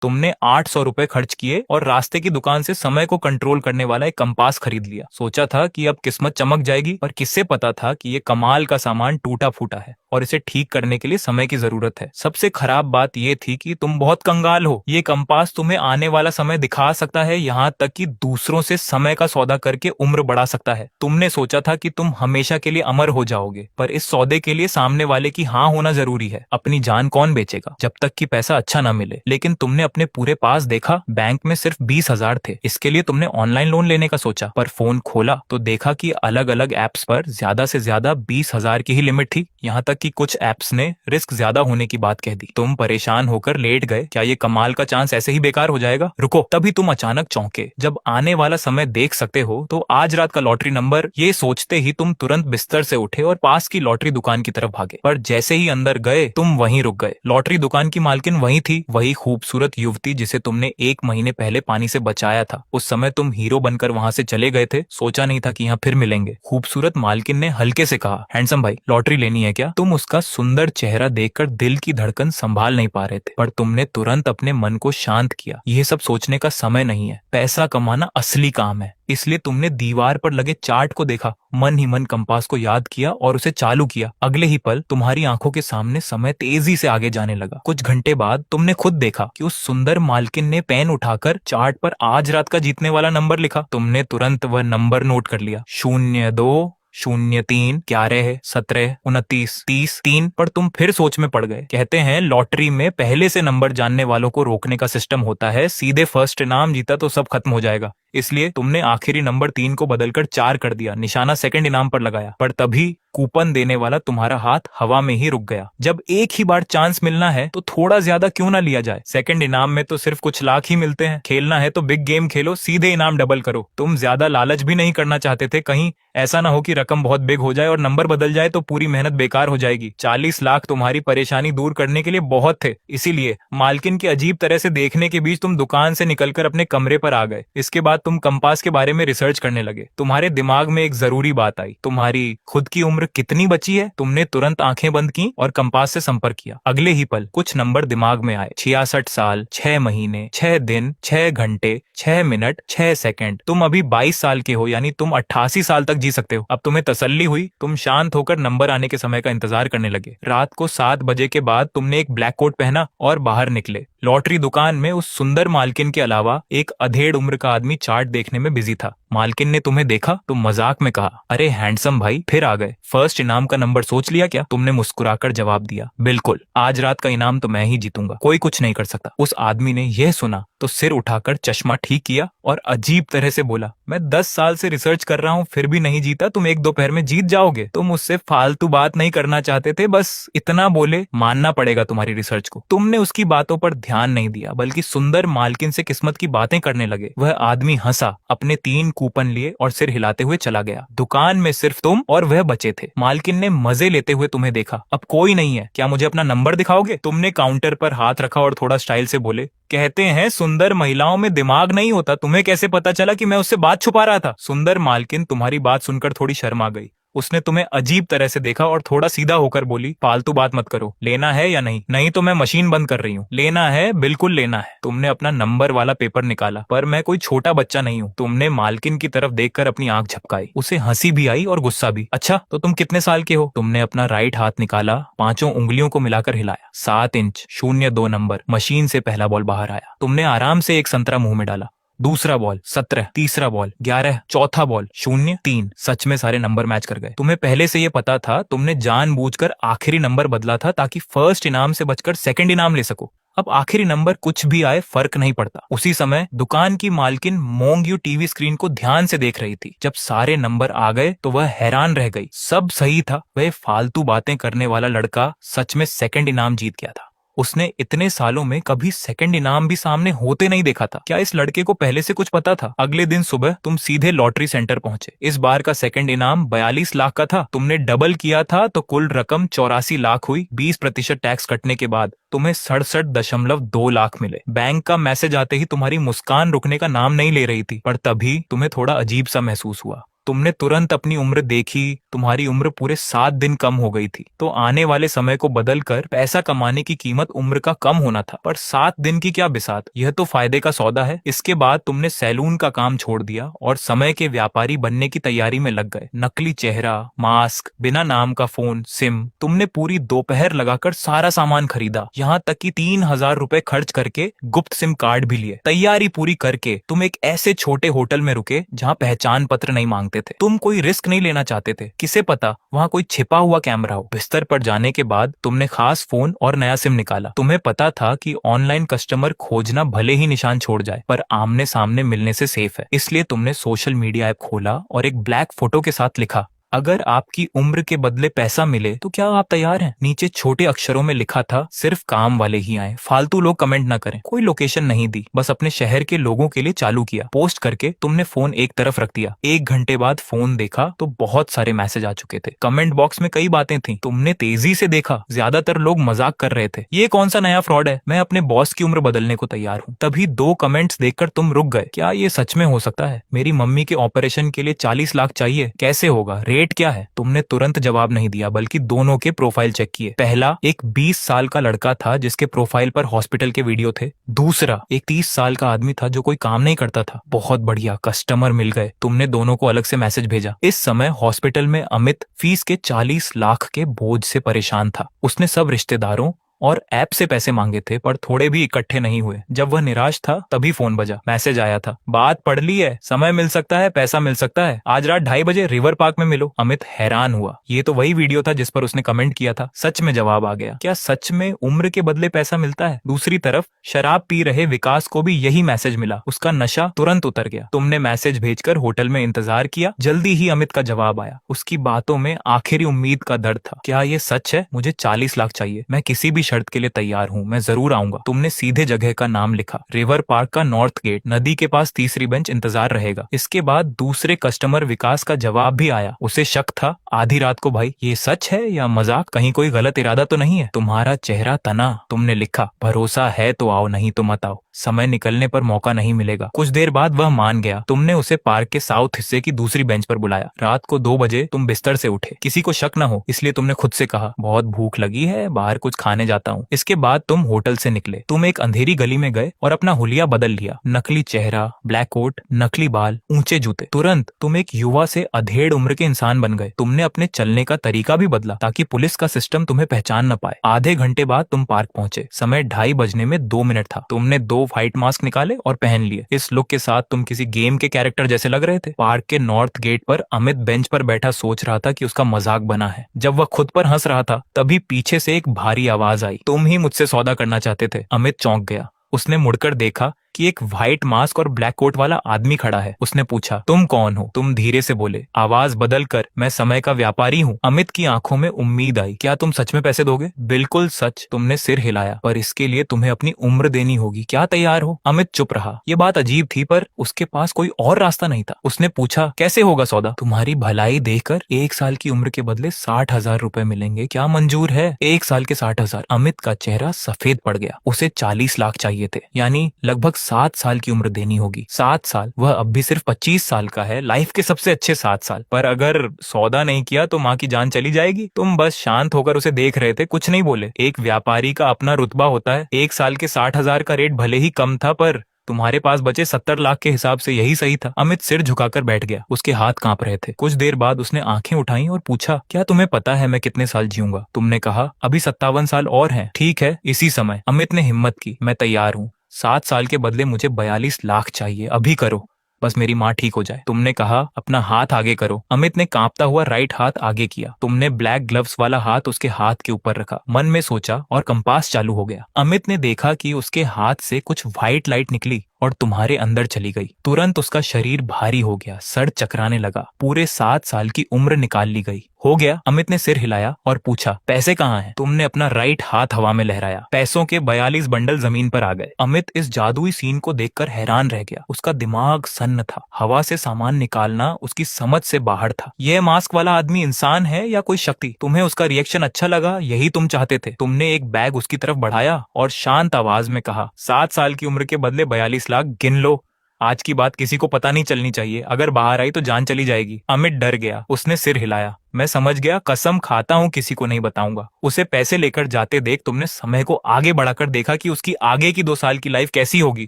तुमने 800 रुपए खर्च किए और रास्ते की दुकान से समय को कंट्रोल करने वाला एक कंपास खरीद लिया। सोचा था कि अब किस्मत चमक जाएगी, पर किससे पता था कि ये कमाल का सामान टूटा फूटा है और इसे ठीक करने के लिए समय की जरूरत है। सबसे खराब बात ये थी कि तुम बहुत कंगाल हो। ये कंपास तुम्हें आने वाला समय दिखा सकता है, यहाँ तक कि दूसरों से समय का सौदा करके उम्र बढ़ा सकता है। तुमने सोचा था कि तुम हमेशा के लिए अमर हो जाओगे, पर इस सौदे के लिए सामने वाले की हाँ होना जरूरी है। अपनी जान कौन बेचेगा जब तक कि पैसा अच्छा ना मिले। लेकिन तुमने अपने पूरे पास देखा, बैंक में सिर्फ 20,000 थे। इसके लिए तुमने ऑनलाइन लोन लेने का सोचा, पर फोन खोला तो देखा कि अलग अलग एप्स पर ज्यादा से ज्यादा 20,000 की ही लिमिट थी। यहाँ तक कि कुछ एप्स ने रिस्क ज्यादा होने की बात कह दी। तुम परेशान होकर लेट गए। क्या ये कमाल का चांस ऐसे ही बेकार हो जाएगा? रुको, तभी तुम अचानक चौंके। जब आने वाला समय देख सकते हो तो आज रात का लॉटरी नंबर, ये सोचते ही तुम तुरंत बिस्तर से उठे और पास की लॉटरी दुकान की तरफ भागे। पर जैसे ही अंदर गए तुम वहीं रुक गए। लॉटरी दुकान की मालकिन वही थी, वही खूबसूरत युवती जिसे तुमने 1 महीने पहले पानी से बचाया था। उस समय तुम हीरो बनकर वहां से चले गए थे, सोचा नहीं था कि यहाँ फिर मिलेंगे। खूबसूरत मालकिन ने हल्के से कहा, हैंडसम भाई, लॉटरी लेनी है क्या? तुम उसका सुंदर चेहरा देखकर दिल की धड़कन संभाल नहीं पा रहे थे, पर तुमने तुरंत अपने मन को शांत किया। यह सब सोचने का समय नहीं है, पैसा कमाना असली काम है। इसलिए तुमने दीवार पर लगे चार्ट को देखा, मन ही मन कंपास को याद किया और उसे चालू किया। अगले ही पल तुम्हारी आंखों के सामने समय तेजी से आगे जाने लगा। कुछ घंटे बाद तुमने खुद देखा कि उस सुंदर मालकिन ने पेन उठाकर चार्ट पर आज रात का जीतने वाला नंबर लिखा। तुमने तुरंत वह नंबर नोट कर लिया, 0203 11 17 29 30 3। पर तुम फिर सोच में पड़ गए। कहते हैं लॉटरी में पहले से नंबर जानने वालों को रोकने का सिस्टम होता है। सीधे फर्स्ट इनाम जीता तो सब खत्म हो जाएगा। इसलिए तुमने आखिरी नंबर 3 को बदलकर 4 कर दिया, निशाना सेकंड इनाम पर लगाया। पर तभी कूपन देने वाला तुम्हारा हाथ हवा में ही रुक गया। जब एक ही बार चांस मिलना है तो थोड़ा ज्यादा क्यों ना लिया जाए? सेकंड इनाम में तो सिर्फ कुछ लाख ही मिलते हैं। खेलना है तो बिग गेम खेलो, सीधे इनाम डबल करो। तुम ज्यादा लालच भी नहीं करना चाहते थे, कहीं ऐसा ना हो कि रकम बहुत बिग हो जाए और नंबर बदल जाए तो पूरी मेहनत बेकार हो जाएगी। 40 लाख तुम्हारी परेशानी दूर करने के लिए बहुत थे। इसीलिए मालकिन की अजीब तरह से देखने के बीच तुम दुकान से निकलकर अपने कमरे पर आ गए। इसके बाद तुम कंपास के बारे में रिसर्च करने लगे। तुम्हारे दिमाग में एक जरूरी बात आई, तुम्हारी खुद की उम्र कितनी बची है? तुमने तुरंत आंखें बंद की और कंपास से संपर्क किया। अगले ही पल कुछ नंबर दिमाग में आए, 66 साल 6 महीने 6 दिन 6 घंटे 6 मिनट 6 सेकंड। तुम अभी 22 साल के हो, यानी तुम 88 साल तक जी सकते हो। अब तुम्हें तसल्ली हुई। तुम शांत होकर नंबर आने के समय का इंतजार करने लगे। रात को 7 बजे के बाद तुमने एक ब्लैक कोट पहना और बाहर निकले। लॉटरी दुकान में उस सुंदर मालकिन के अलावा एक अधेड़ उम्र का आदमी चार्ट देखने में बिजी था। मालकिन ने तुम्हें देखा तो मजाक में कहा, अरे हैंडसम भाई, फिर आ गए। फर्स्ट इनाम का नंबर सोच लिया क्या? तुमने मुस्कुराकर जवाब दिया, बिल्कुल, आज रात का इनाम तो मैं ही जीतूंगा, कोई कुछ नहीं कर सकता। उस आदमी ने यह सुना तो सिर उठाकर चश्मा ठीक किया और अजीब तरह से बोला, मैं 10 साल से रिसर्च कर रहा हूँ फिर भी नहीं जीता, तुम एक दोपहर में जीत जाओगे। तुम मुझसे फालतू बात नहीं करना चाहते थे, बस इतना बोले, मानना पड़ेगा तुम्हारी रिसर्च को। तुमने उसकी बातों पर ध्यान नहीं दिया, बल्कि सुंदर मालकिन से किस्मत की बातें करने लगे। वह आदमी हंसा, अपने 3 कूपन लिए और सिर हिलाते हुए चला गया। दुकान में सिर्फ तुम और वह बचे थे। मालकिन ने मजे लेते हुए तुम्हें देखा, अब कोई नहीं है, क्या मुझे अपना नंबर दिखाओगे? तुमने काउंटर पर हाथ रखा और थोड़ा स्टाइल से बोले, कहते हैं सुंदर महिलाओं में दिमाग नहीं होता, तुम्हें कैसे पता चला कि मैं उससे बात छुपा रहा था? सुंदर मालकिन तुम्हारी बात सुनकर थोड़ी शर्मा गई। उसने तुम्हें अजीब तरह से देखा और थोड़ा सीधा होकर बोली, फालतू बात मत करो, लेना है या नहीं? नहीं तो मैं मशीन बंद कर रही हूँ। लेना है, बिल्कुल लेना है। तुमने अपना नंबर वाला पेपर निकाला, पर मैं कोई छोटा बच्चा नहीं हूँ। तुमने मालकिन की तरफ देखकर अपनी आंख झपकाई। उसे हंसी भी आई और गुस्सा भी। अच्छा, तो तुम कितने साल के हो? तुमने अपना राइट हाथ निकाला, 5 उंगलियों को मिलाकर हिलाया। 7 इंच 02 नंबर। मशीन से पहला बॉल बाहर आया। तुमने आराम से एक संतरा मुंह में डाला। दूसरा बॉल 17, तीसरा बॉल 11, चौथा बॉल 03। सच में सारे नंबर मैच कर गए। तुम्हें पहले से ये पता था, तुमने जानबूझकर आखिरी नंबर बदला था ताकि फर्स्ट इनाम से बचकर सेकंड इनाम ले सको। अब आखिरी नंबर कुछ भी आए फर्क नहीं पड़ता। उसी समय दुकान की मालकिन मोंग टीवी स्क्रीन को ध्यान से देख रही थी। जब सारे नंबर आ गए तो वह हैरान रह गई। सब सही था। वह फालतू बातें करने वाला लड़का सच में सेकंड इनाम जीत गया था। उसने इतने सालों में कभी सेकंड इनाम भी सामने होते नहीं देखा था। क्या इस लड़के को पहले से कुछ पता था? अगले दिन सुबह तुम सीधे लॉटरी सेंटर पहुंचे। इस बार का सेकंड इनाम 42 लाख का था। तुमने डबल किया था तो कुल रकम 84 लाख हुई। 20% टैक्स कटने के बाद तुम्हें 67.2 लाख मिले। बैंक का मैसेज आते ही तुम्हारी मुस्कान रुकने का नाम नहीं ले रही थी, पर तभी तुम्हें थोड़ा अजीब सा महसूस हुआ। तुमने तुरंत अपनी उम्र देखी, तुम्हारी उम्र पूरे 7 दिन कम हो गई थी। तो आने वाले समय को बदलकर पैसा कमाने की कीमत उम्र का कम होना था, पर 7 दिन की क्या बिसात, यह तो फायदे का सौदा है। इसके बाद तुमने सैलून का काम छोड़ दिया और समय के व्यापारी बनने की तैयारी में लग गए। नकली चेहरा, मास्क, बिना नाम का फोन, सिम, तुमने पूरी दोपहर लगाकर सारा सामान खरीदा, यहाँ तक कि 3,000 रुपए खर्च करके गुप्त सिम कार्ड भी लिए। तैयारी पूरी करके तुम एक ऐसे छोटे होटल में रुके जहाँ पहचान पत्र नहीं मांगते थे। तुम कोई रिस्क नहीं लेना चाहते थे, किसे पता वहाँ कोई छिपा हुआ कैमरा हो। बिस्तर पर जाने के बाद तुमने खास फोन और नया सिम निकाला। तुम्हें पता था कि ऑनलाइन कस्टमर खोजना भले ही निशान छोड़ जाए, पर आमने सामने मिलने से सेफ है। इसलिए तुमने सोशल मीडिया ऐप खोला और एक ब्लैक फोटो के साथ लिखा, अगर आपकी उम्र के बदले पैसा मिले तो क्या आप तैयार हैं? नीचे छोटे अक्षरों में लिखा था, सिर्फ काम वाले ही आए, फालतू लोग कमेंट ना करें। कोई लोकेशन नहीं दी, बस अपने शहर के लोगों के लिए चालू किया। पोस्ट करके तुमने फोन एक तरफ रख दिया। 1 घंटे बाद फोन देखा तो बहुत सारे मैसेज आ चुके थे। कमेंट बॉक्स में कई बातें थी। तुमने तेजी से देखा, ज्यादातर लोग मजाक कर रहे थे, ये कौन सा नया फ्रॉड है, मैं अपने बॉस की उम्र बदलने को तैयार हूँ। तभी 2 कमेंट्स देखकर तुम रुक गए। क्या ये सच में हो सकता है? मेरी मम्मी के ऑपरेशन के लिए 40 लाख चाहिए, कैसे होगा, रेट क्या है? तुमने तुरंत जवाब नहीं दिया, बल्कि दोनों के प्रोफाइल चेक किए। पहला एक 20 साल का लड़का था जिसके प्रोफाइल पर हॉस्पिटल के वीडियो थे। दूसरा एक 30 साल का आदमी था जो कोई काम नहीं करता था। बहुत बढ़िया, कस्टमर मिल गए। तुमने दोनों को अलग से मैसेज भेजा। इस समय हॉस्पिटल में अमित फीस के 40 लाख के बोझ से परेशान था। उसने सब रिश्तेदारों और ऐप से पैसे मांगे थे, पर थोड़े भी इकट्ठे नहीं हुए। जब वह निराश था तभी फोन बजा। मैसेज आया था, बात पढ़ ली है, समय मिल सकता है, पैसा मिल सकता है, आज रात 2:30 बजे रिवर पार्क में मिलो। अमित हैरान हुआ, ये तो वही वीडियो था जिस पर उसने कमेंट किया था। सच में जवाब आ गया। क्या सच में उम्र के बदले पैसा मिलता है? दूसरी तरफ शराब पी रहे विकास को भी यही मैसेज मिला। उसका नशा तुरंत उतर गया। तुमने मैसेज भेजकर होटल में इंतजार किया। जल्दी ही अमित का जवाब आया। उसकी बातों में आखिरी उम्मीद का दर्द था। क्या ये सच है? मुझे 40 लाख चाहिए, मैं किसी भी शर्त के लिए तैयार हूँ, मैं जरूर आऊंगा। तुमने सीधे जगह का नाम लिखा, रिवर पार्क का नॉर्थ गेट, नदी के पास तीसरी बेंच, इंतजार रहेगा। इसके बाद दूसरे कस्टमर विकास का जवाब भी आया। उसे शक था, आधी रात को भाई, ये सच है या मजाक, कहीं कोई गलत इरादा तो नहीं है? तुम्हारा चेहरा तना। तुमने लिखा, भरोसा है तो आओ, नहीं तो मत आओ, समय निकलने पर मौका नहीं मिलेगा। कुछ देर बाद वह मान गया। तुमने उसे पार्क के साउथ हिस्से की दूसरी बेंच पर बुलाया। रात को 2 बजे तुम बिस्तर से उठे। किसी को शक न हो इसलिए तुमने खुद से कहा, बहुत भूख लगी है, बाहर कुछ खाने जाता हूँ। इसके बाद तुम होटल से निकले। तुम एक अंधेरी गली में गए और अपना हुलिया बदल लिया। नकली चेहरा, ब्लैक कोट, नकली बाल, ऊंचे जूते। तुरंत तुम एक युवा से अधेड़ उम्र के इंसान बन गए। तुमने अपने चलने का तरीका भी बदला ताकि पुलिस का सिस्टम तुम्हें पहचान न पाए। आधे घंटे बाद तुम पार्क पहुंचे। समय 2:30 बजने में 2 मिनट था। तुमने 2 फाइट मास्क निकाले और पहन लिए। इस लुक के साथ तुम किसी गेम के कैरेक्टर जैसे लग रहे थे। पार्क के नॉर्थ गेट पर अमित बेंच पर बैठा सोच रहा था कि उसका मजाक बना है। जब वह खुद पर हंस रहा था तभी पीछे से एक भारी आवाज आई, तुम ही मुझसे सौदा करना चाहते थे। अमित चौंक गया। उसने मुड़कर देखा कि एक व्हाइट मास्क और ब्लैक कोट वाला आदमी खड़ा है। उसने पूछा, तुम कौन हो? तुम धीरे से बोले, आवाज बदलकर, मैं समय का व्यापारी हूँ। अमित की आंखों में उम्मीद आई। क्या तुम सच में पैसे दोगे? बिल्कुल सच। तुमने सिर हिलाया, पर इसके लिए तुम्हें अपनी उम्र देनी होगी। क्या तैयार हो? अमित चुप रहा। ये बात अजीब थी, पर उसके पास कोई और रास्ता नहीं था। उसने पूछा, कैसे होगा सौदा? तुम्हारी भलाई देखकर 1 साल की उम्र के बदले 60,000 रुपए मिलेंगे, क्या मंजूर है? 1 साल के 60,000। अमित का चेहरा सफेद पड़ गया। उसे 40 लाख चाहिए थे, यानी लगभग 7 साल की उम्र देनी होगी। 7 साल? वह अब भी सिर्फ 25 साल का है। लाइफ के सबसे अच्छे 7 साल। पर अगर सौदा नहीं किया तो माँ की जान चली जाएगी। तुम बस शांत होकर उसे देख रहे थे, कुछ नहीं बोले। एक व्यापारी का अपना रुतबा होता है। 1 साल के 60,000 का रेट भले ही कम था, पर तुम्हारे पास बचे 70 लाख के हिसाब से यही सही था। अमित सिर झुकाकर बैठ गया। उसके हाथ कांप रहे थे। कुछ देर बाद उसने आंखें उठाई और पूछा, क्या तुम्हें पता है मैं कितने साल जीऊंगा? तुमने कहा, अभी 57 साल और हैं। ठीक है, इसी समय। अमित ने हिम्मत की, मैं तैयार हूँ। 7 साल के बदले मुझे 42 लाख चाहिए, अभी करो, बस मेरी माँ ठीक हो जाए। तुमने कहा, अपना हाथ आगे करो। अमित ने कांपता हुआ राइट हाथ आगे किया। तुमने ब्लैक ग्लव्स वाला हाथ उसके हाथ के ऊपर रखा। मन में सोचा और कंपास चालू हो गया। अमित ने देखा कि उसके हाथ से कुछ व्हाइट लाइट निकली और तुम्हारे अंदर चली गई। तुरंत उसका शरीर भारी हो गया, सर चकराने लगा। पूरे 7 साल की उम्र निकाल ली गई। हो गया? अमित ने सिर हिलाया और पूछा, पैसे कहाँ हैं? तुमने अपना राइट हाथ हवा में लहराया। पैसों के 42 बंडल जमीन पर आ गए। अमित इस जादुई सीन को देखकर हैरान रह गया। उसका दिमाग सन्न था। हवा से सामान निकालना उसकी समझ से बाहर था। यह मास्क वाला आदमी इंसान है या कोई शक्ति? तुम्हें उसका रिएक्शन अच्छा लगा, यही तुम चाहते थे। तुमने एक बैग उसकी तरफ बढ़ाया और शांत आवाज में कहा, 7 साल की उम्र के बदले 42 लाख गिन लो। आज की बात किसी को पता नहीं चलनी चाहिए, अगर बाहर आई तो जान चली जाएगी। अमित डर गया, उसने सिर हिलाया। मैं समझ गया, कसम खाता हूँ किसी को नहीं बताऊंगा। उसे पैसे लेकर जाते देख तुमने समय को आगे बढ़ाकर देखा कि उसकी आगे की 2 साल की लाइफ कैसी होगी।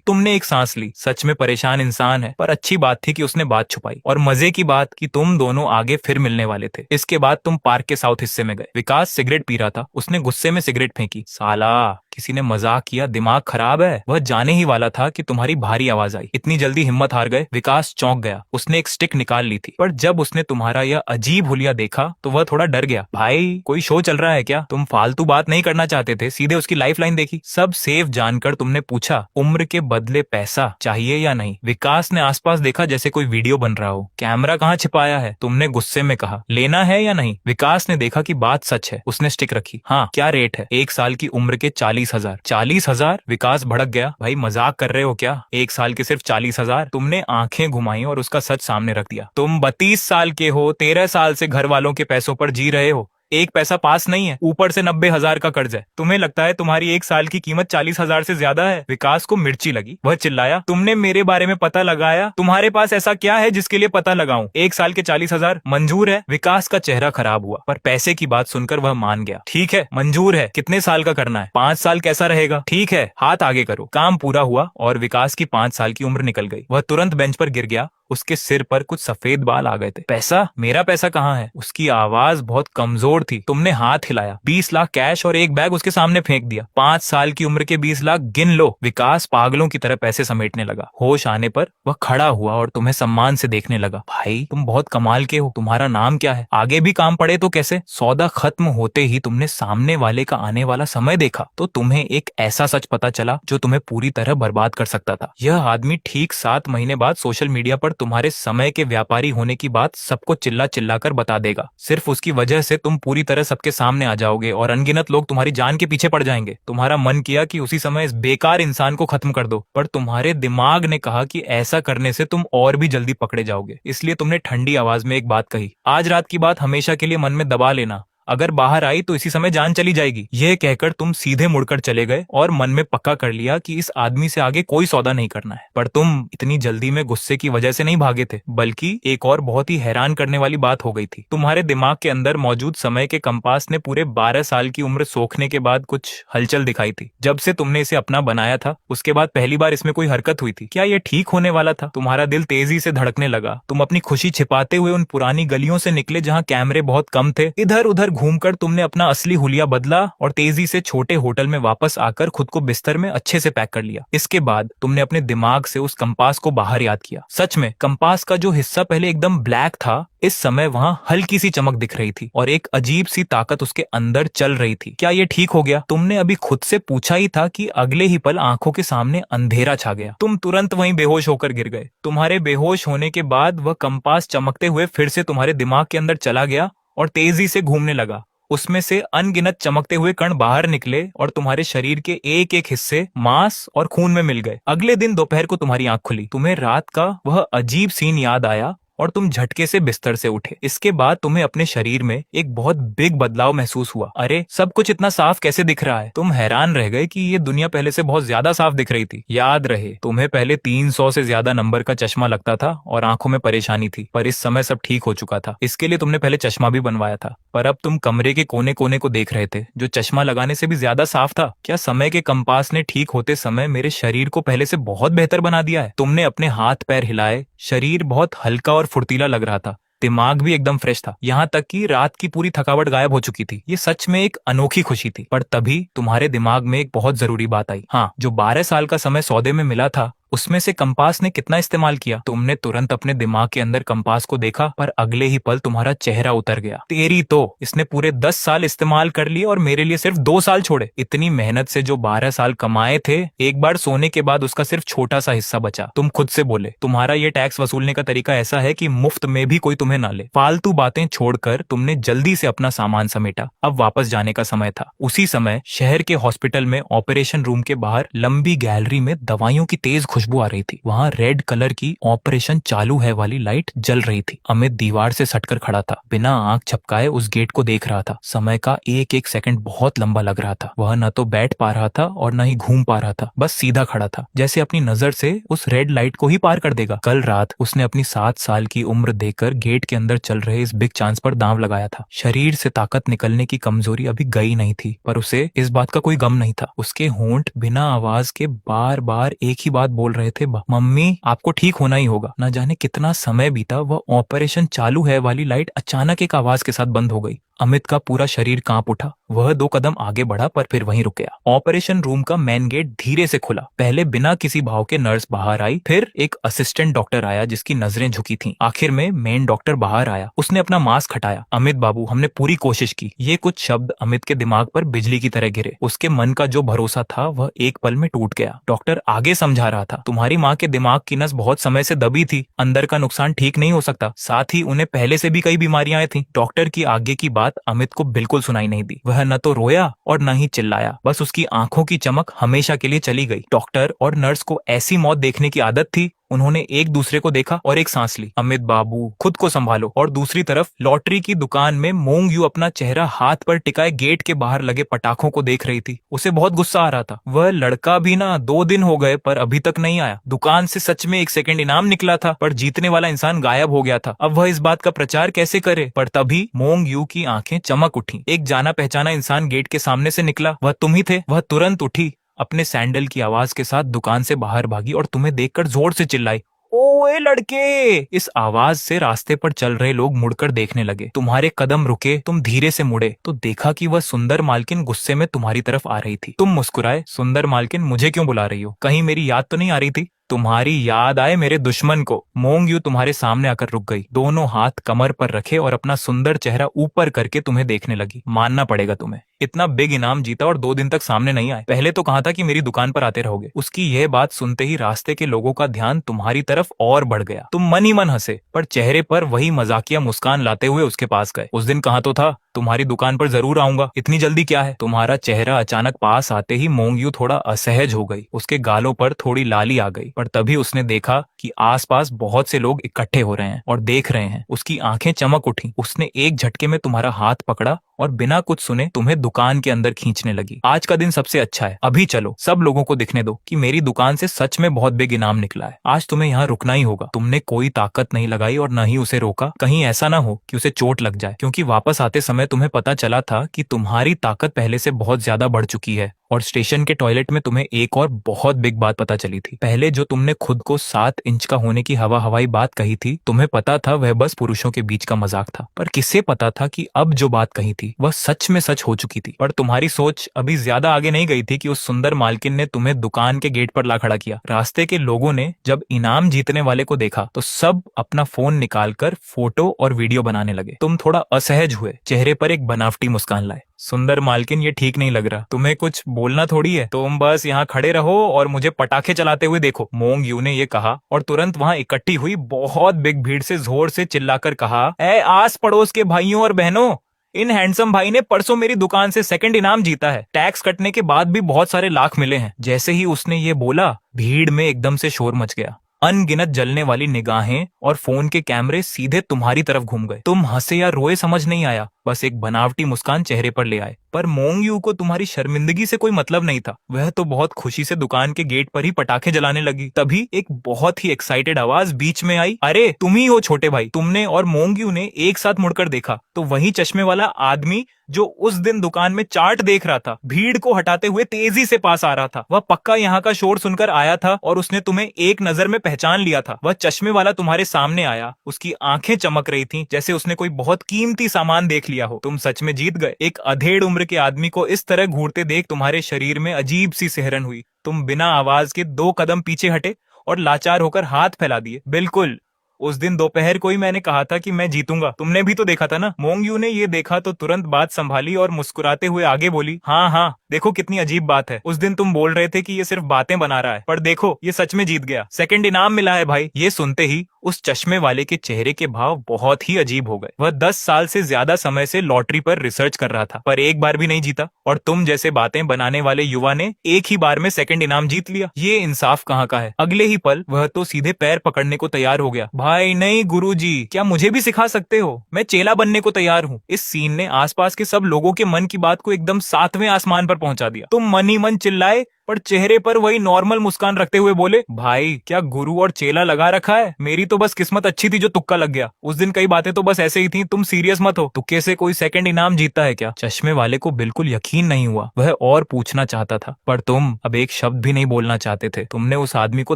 तुमने एक सांस ली। सच में परेशान इंसान है, पर अच्छी बात थी कि उसने बात छुपाई। और मजे की बात कि तुम दोनों आगे फिर मिलने वाले थे। इसके बाद तुम पार्क के साउथ हिस्से में गए। विकास सिगरेट पी रहा था, उसने गुस्से में सिगरेट फेंकी। साला किसी ने मजाक किया, दिमाग खराब है। वह जाने ही वाला था कि तुम्हारी भारी आवाज आई। इतनी जल्दी हिम्मत हार गए? विकास चौंक गया। उसने एक स्टिक निकाल ली थी, पर जब उसने तुम्हारा यह अजीब हुलिया देखा तो वह थोड़ा डर गया। भाई कोई शो चल रहा है क्या? तुम फालतू बात नहीं करना चाहते थे, सीधे उसकी लाइफ लाइन देखी। सब सेफ जानकर तुमने पूछा, उम्र के बदले पैसा चाहिए या नहीं? विकास ने आसपास देखा जैसे कोई वीडियो बन रहा हो। कैमरा कहाँ छिपाया है? तुमने गुस्से में कहा। लेना है या नहीं? विकास ने देखा कि बात सच है। उसने स्टिक रखी। हाँ, क्या रेट है? 1 साल की उम्र के 40,000। 40,000? विकास भड़क गया। भाई मजाक कर रहे हो क्या? 1 साल के सिर्फ 40,000? तुमने आंखें घुमाई और उसका सच सामने रख दिया। तुम 32 साल के हो, 13 साल से घर वालों के पैसों पर जी रहे हो। एक पैसा पास नहीं है, ऊपर से 90,000 का कर्ज है। तुम्हें लगता है तुम्हारी 1 साल की कीमत 40,000 से ज्यादा है? विकास को मिर्ची लगी। वह चिल्लाया, तुमने मेरे बारे में पता लगाया? तुम्हारे पास ऐसा क्या है जिसके लिए पता लगाऊं? 1 साल के 40,000 मंजूर है? विकास का चेहरा खराब हुआ, पर पैसे की बात सुनकर वह मान गया। ठीक है, मंजूर है। कितने साल का करना है? 5 साल कैसा रहेगा? ठीक है, हाथ आगे करो। काम पूरा हुआ और विकास की 5 साल की उम्र निकल गई। वह तुरंत बेंच पर गिर गया। उसके सिर पर कुछ सफेद बाल आ गए थे। पैसा? मेरा पैसा कहाँ है? उसकी आवाज बहुत कमजोर थी। तुमने हाथ हिलाया। 20 लाख कैश और एक बैग उसके सामने फेंक दिया। 5 साल की उम्र के 20 लाख गिन लो। विकास पागलों की तरह पैसे समेटने लगा। होश आने पर वह खड़ा हुआ और तुम्हें सम्मान से देखने लगा। भाई तुम बहुत कमाल के हो। तुम्हारा नाम क्या है? आगे भी काम पड़े तो कैसे? सौदा खत्म होते ही तुमने सामने वाले का आने वाला समय देखा तो तुम्हें एक ऐसा सच पता चला जो तुम्हें पूरी तरह बर्बाद कर सकता था। यह आदमी ठीक 7 महीने बाद सोशल मीडिया पर तुम्हारे समय के व्यापारी होने की बात सबको चिल्ला चिल्ला कर बता देगा। सिर्फ उसकी वजह से तुम पूरी तरह सबके सामने आ जाओगे और अनगिनत लोग तुम्हारी जान के पीछे पड़ जाएंगे। तुम्हारा मन किया कि उसी समय इस बेकार इंसान को खत्म कर दो, पर तुम्हारे दिमाग ने कहा कि ऐसा करने से तुम और भी जल्दी पकड़े जाओगे। इसलिए तुमने ठंडी आवाज में एक बात कही, आज रात की बात हमेशा के लिए मन में दबा लेना, अगर बाहर आई तो इसी समय जान चली जाएगी। यह कहकर तुम सीधे मुड़कर चले गए और मन में पक्का कर लिया कि इस आदमी से आगे कोई सौदा नहीं करना है। पर तुम इतनी जल्दी में गुस्से की वजह से नहीं भागे थे, बल्कि एक और बहुत ही हैरान करने वाली बात हो गई थी। तुम्हारे दिमाग के अंदर मौजूद समय के कंपास ने पूरे 12 साल की उम्र सोखने के बाद कुछ हलचल दिखाई थी। जब से तुमने इसे अपना बनाया था उसके बाद पहली बार इसमें कोई हरकत हुई थी। क्या यह ठीक होने वाला था? तुम्हारा दिल तेजी से धड़कने लगा। तुम अपनी खुशी छिपाते हुए उन पुरानी गलियों से निकले जहाँ कैमरे बहुत कम थे। इधर उधर घूमकर तुमने अपना असली हुलिया बदला और तेजी से छोटे होटल में वापस आकर खुद को बिस्तर में अच्छे से पैक कर लिया। इसके बाद तुमने अपने दिमाग से उस कंपास को बाहर याद किया। सच में कंपास का जो हिस्सा पहले एकदम ब्लैक था, इस समय वहां हल्की सी चमक दिख रही थी और एक अजीब सी ताकत उसके अंदर चल रही थी। क्या ये ठीक हो गया? तुमने अभी खुद से पूछा ही था कि अगले ही पल आंखों के सामने अंधेरा छा गया। तुम तुरंत वहीं बेहोश होकर गिर गए। तुम्हारे बेहोश होने के बाद वह कंपास चमकते हुए फिर से तुम्हारे दिमाग के अंदर चला गया और तेजी से घूमने लगा। उसमें से अनगिनत चमकते हुए कण बाहर निकले और तुम्हारे शरीर के एक एक हिस्से मांस और खून में मिल गए। अगले दिन दोपहर को तुम्हारी आंख खुली। तुम्हें रात का वह अजीब सीन याद आया और तुम झटके से बिस्तर से उठे। इसके बाद तुम्हें अपने शरीर में एक बहुत बिग बदलाव महसूस हुआ। अरे सब कुछ इतना साफ कैसे दिख रहा है? तुम हैरान रह गए कि ये दुनिया पहले से बहुत ज्यादा साफ दिख रही थी। याद रहे, तुम्हें पहले 300 से ज्यादा नंबर का चश्मा लगता था और आंखों में परेशानी थी, पर इस समय सब ठीक हो चुका था। इसके लिए तुमने पहले चश्मा भी बनवाया था, पर अब तुम कमरे के कोने कोने को देख रहे थे जो चश्मा लगाने से भी ज्यादा साफ था। क्या समय के कंपास ने ठीक होते समय मेरे शरीर को पहले से बहुत बेहतर बना दिया है? तुमने अपने हाथ पैर हिलाए। शरीर बहुत हल्का और फुर्तीला लग रहा था। दिमाग भी एकदम फ्रेश था, यहाँ तक कि रात की पूरी थकावट गायब हो चुकी थी। ये सच में एक अनोखी खुशी थी। पर तभी तुम्हारे दिमाग में एक बहुत जरूरी बात आई। हाँ, जो 12 साल का समय सौदे में मिला था उसमें से कंपास ने कितना इस्तेमाल किया? तुमने तुरंत अपने दिमाग के अंदर कंपास को देखा, पर अगले ही पल तुम्हारा चेहरा उतर गया। तेरी तो इसने पूरे 10 साल इस्तेमाल कर लिए और मेरे लिए सिर्फ 2 साल छोड़े। इतनी मेहनत से जो 12 साल कमाए थे, एक बार सोने के बाद उसका सिर्फ छोटा सा हिस्सा बचा। तुम खुद से बोले, तुम्हारा ये टैक्स वसूलने का तरीका ऐसा है कि मुफ्त में भी कोई तुम्हें ना ले। फालतू बातें छोड़कर तुमने जल्दी से अपना सामान समेटा। अब वापस जाने का समय था। उसी समय शहर के हॉस्पिटल में ऑपरेशन रूम के बाहर लंबी गैलरी में दवाइयों की तेज खुशबू आ रही थी। वहाँ रेड कलर की ऑपरेशन चालू है वाली लाइट जल रही थी। अमित दीवार से सटकर खड़ा था, बिना आंख झपकाए उस गेट को देख रहा था। समय का एक एक सेकंड बहुत लंबा लग रहा था। वह न तो बैठ पा रहा था और न ही घूम पा रहा था, बस सीधा खड़ा था, जैसे अपनी नजर से उस रेड लाइट को ही पार कर देगा। कल रात उसने अपनी 7 साल की उम्र देकर गेट के अंदर चल रहे इस बिग चांस पर दांव लगाया था। शरीर से ताकत निकलने की कमजोरी अभी गई नहीं थी, पर उसे इस बात का कोई गम नहीं था। उसके होंठ बिना आवाज के बार बार एक ही बात बोल रहे थे, मम्मी आपको ठीक होना ही होगा। न जाने कितना समय बीता, वह ऑपरेशन चालू है वाली लाइट अचानक एक आवाज के साथ बंद हो गई। अमित का पूरा शरीर कांप उठा। वह 2 कदम आगे बढ़ा, पर फिर वहीं रुक गया। ऑपरेशन रूम का मेन गेट धीरे से खुला। पहले बिना किसी भाव के नर्स बाहर आई, फिर एक असिस्टेंट डॉक्टर आया जिसकी नजरें झुकी थीं। आखिर में मेन डॉक्टर बाहर आया। उसने अपना मास्क हटाया। अमित बाबू, हमने पूरी कोशिश की। ये कुछ शब्द अमित के दिमाग पर बिजली की तरह गिरे। उसके मन का जो भरोसा था वह एक पल में टूट गया। डॉक्टर आगे समझा रहा था, तुम्हारी माँ के दिमाग की नस बहुत समय से दबी थी, अंदर का नुकसान ठीक नहीं हो सकता, साथ ही उन्हें पहले से भी कई बीमारियां थी। डॉक्टर की आगे की बात अमित को बिल्कुल सुनाई नहीं दी। वह न तो रोया और न ही चिल्लाया, बस उसकी आंखों की चमक हमेशा के लिए चली गई। डॉक्टर और नर्स को ऐसी मौत देखने की आदत थी। उन्होंने एक दूसरे को देखा और एक सांस ली। अमित बाबू, खुद को संभालो। और दूसरी तरफ लॉटरी की दुकान में मोंग यू अपना चेहरा हाथ पर टिकाए गेट के बाहर लगे पटाखों को देख रही थी। उसे बहुत गुस्सा आ रहा था। वह लड़का भी ना 2 दिन हो गए पर अभी तक नहीं आया। दुकान से सच में 1 सेकंड इनाम निकला था, पर जीतने वाला इंसान गायब हो गया था। अब वह इस बात का प्रचार कैसे करे? पर तभी मोंग यू की आंखें चमक उठी। एक जाना पहचाना इंसान गेट के सामने से निकला। वह तुम ही थे। वह तुरंत उठी, अपने सैंडल की आवाज के साथ दुकान से बाहर भागी और तुम्हें देखकर जोर से चिल्लाई, ओए लड़के। इस आवाज से रास्ते पर चल रहे लोग मुड़कर देखने लगे। तुम्हारे कदम रुके, तुम धीरे से मुड़े तो देखा कि वह सुंदर मालकिन गुस्से में तुम्हारी तरफ आ रही थी। तुम मुस्कुराए, सुंदर मालकिन मुझे क्यों बुला रही हो? कहीं मेरी याद तो नहीं आ रही थी? तुम्हारी याद आए मेरे दुश्मन को। मोंग यू तुम्हारे सामने आकर रुक गई, दोनों हाथ कमर पर रखे और अपना सुंदर चेहरा ऊपर करके तुम्हें देखने लगी। मानना पड़ेगा तुम्हें, इतना बिग इनाम जीता और 2 दिन तक सामने नहीं आए। पहले तो कहा था कि मेरी दुकान पर आते रहोगे। उसकी यह बात सुनते ही रास्ते के लोगों का ध्यान तुम्हारी तरफ और बढ़ गया। तुम मन ही मन हंसे, पर चेहरे पर वही मजाकिया मुस्कान लाते हुए उसके पास गए। उस दिन कहा तो था तुम्हारी दुकान पर जरूर आऊंगा, इतनी जल्दी क्या है? तुम्हारा चेहरा अचानक पास आते ही मोंग यू थोड़ा असहज हो गई। उसके गालों पर थोड़ी लाली आ गई, पर तभी उसने देखा कि आसपास बहुत से लोग इकट्ठे हो रहे हैं और देख रहे हैं। उसकी आंखें चमक उठी। उसने एक झटके में तुम्हारा हाथ पकड़ा और बिना कुछ सुने तुम्हें दुकान के अंदर खींचने लगी। आज का दिन सबसे अच्छा है, अभी चलो, सब लोगों को दिखने दो कि मेरी दुकान से सच में बहुत बिग इनाम निकला है। आज तुम्हें यहाँ रुकना ही होगा। तुमने कोई ताकत नहीं लगाई और न ही उसे रोका। कहीं ऐसा ना हो कि उसे चोट लग जाए, क्योंकि वापस आते समय तुम्हें पता चला था कि तुम्हारी ताकत पहले से बहुत ज्यादा बढ़ चुकी है। और स्टेशन के टॉयलेट में तुम्हें एक और बहुत बिग बात पता चली थी। पहले जो तुमने खुद को 7 इंच का होने की हवाई बात कही थी, तुम्हें पता था वह बस पुरुषों के बीच का मजाक था। पर किसे पता था कि अब जो बात कही थी वह सच में सच हो चुकी थी। पर तुम्हारी सोच अभी ज्यादा आगे नहीं गई थी कि उस सुंदर मालकिन ने तुम्हें दुकान के गेट पर ला खड़ा किया। रास्ते के लोगों ने जब इनाम जीतने वाले को देखा तो सब अपना फोन निकालकर फोटो और वीडियो बनाने लगे। तुम थोड़ा असहज हुए, चेहरे पर एक बनावटी मुस्कान लाए। सुंदर मालकिन, ये ठीक नहीं लग रहा। तुम्हें कुछ बोलना थोड़ी है, तुम बस यहाँ खड़े रहो और मुझे पटाखे चलाते हुए देखो। मोंग यू ने ये कहा और तुरंत वहाँ इकट्ठी हुई बहुत बिग भीड़ से जोर से चिल्लाकर कहा, ए आस पड़ोस के भाइयों और बहनों, इन हैंडसम भाई ने परसों मेरी दुकान से 2nd इनाम जीता है। टैक्स कटने के बाद भी बहुत सारे लाख मिले हैं। जैसे ही उसने ये बोला, भीड़ में एकदम से शोर मच गया। अनगिनत जलने वाली निगाहें और फोन के कैमरे सीधे तुम्हारी तरफ घूम गए। तुम हंसे या रोए समझ नहीं आया, बस एक बनावटी मुस्कान चेहरे पर ले आए। पर मोंग यू को तुम्हारी शर्मिंदगी से कोई मतलब नहीं था। वह तो बहुत खुशी से दुकान के गेट पर ही पटाखे जलाने लगी। तभी एक बहुत ही एक्साइटेड आवाज बीच में आई, अरे तुम ही हो छोटे भाई। तुमने और मोंग यू ने एक साथ मुड़कर देखा तो वही चश्मे वाला आदमी जो उस दिन दुकान में चार्ट देख रहा था, भीड़ को हटाते हुए तेजी से पास आ रहा था। वह पक्का यहाँ का शोर सुनकर आया था और उसने तुम्हें एक नजर में पहचान लिया था। वह चश्मे वाला तुम्हारे सामने आया। उसकी आंखें चमक रही थीं, जैसे उसने कोई बहुत कीमती सामान देख लिया हो। तुम सच में जीत गए। एक अधेड़ उम्र के आदमी को इस तरह घूरते देख तुम्हारे शरीर में अजीब सी सिहरन हुई। तुम बिना आवाज के 2 कदम पीछे हटे और लाचार होकर हाथ फैला दिए। बिल्कुल उस दिन दोपहर को ही मैंने कहा था कि मैं जीतूंगा, तुमने भी तो देखा था ना। मोंगयू ने ये देखा तो तुरंत बात संभाली और मुस्कुराते हुए आगे बोली, हाँ हाँ, देखो कितनी अजीब बात है। उस दिन तुम बोल रहे थे कि ये सिर्फ बातें बना रहा है, पर देखो ये सच में जीत गया, सेकंड इनाम मिला है भाई। ये सुनते ही उस चश्मे वाले के चेहरे के भाव बहुत ही अजीब हो गए। वह 10 साल से ज्यादा समय से लॉटरी पर रिसर्च कर रहा था, पर एक बार भी नहीं जीता, और तुम जैसे बातें बनाने वाले युवा ने एक ही बार में सेकंड इनाम जीत लिया। ये इंसाफ कहाँ का है। अगले ही पल वह तो सीधे पैर पकड़ने को तैयार हो गया। भाई नहीं गुरुजी, क्या मुझे भी सिखा सकते हो, मैं चेला बनने को तैयार हूँ। इस सीन ने आसपास के सब लोगों के मन की बात को एकदम 7वें आसमान पर पहुंचा दिया। तुम मन ही मन चिल्लाए, पर चेहरे पर वही नॉर्मल मुस्कान रखते हुए बोले, भाई क्या गुरु और चेला लगा रखा है, मेरी तो बस किस्मत अच्छी थी जो तुक्का लग गया। उस दिन कई बातें तो बस ऐसे ही थी, तुम सीरियस मत हो। तुक्के से कोई सेकंड इनाम जीतता है क्या। चश्मे वाले को बिल्कुल यकीन नहीं हुआ। वह और पूछना चाहता था, पर तुम अब एक शब्द भी नहीं बोलना चाहते थे। तुमने उस आदमी को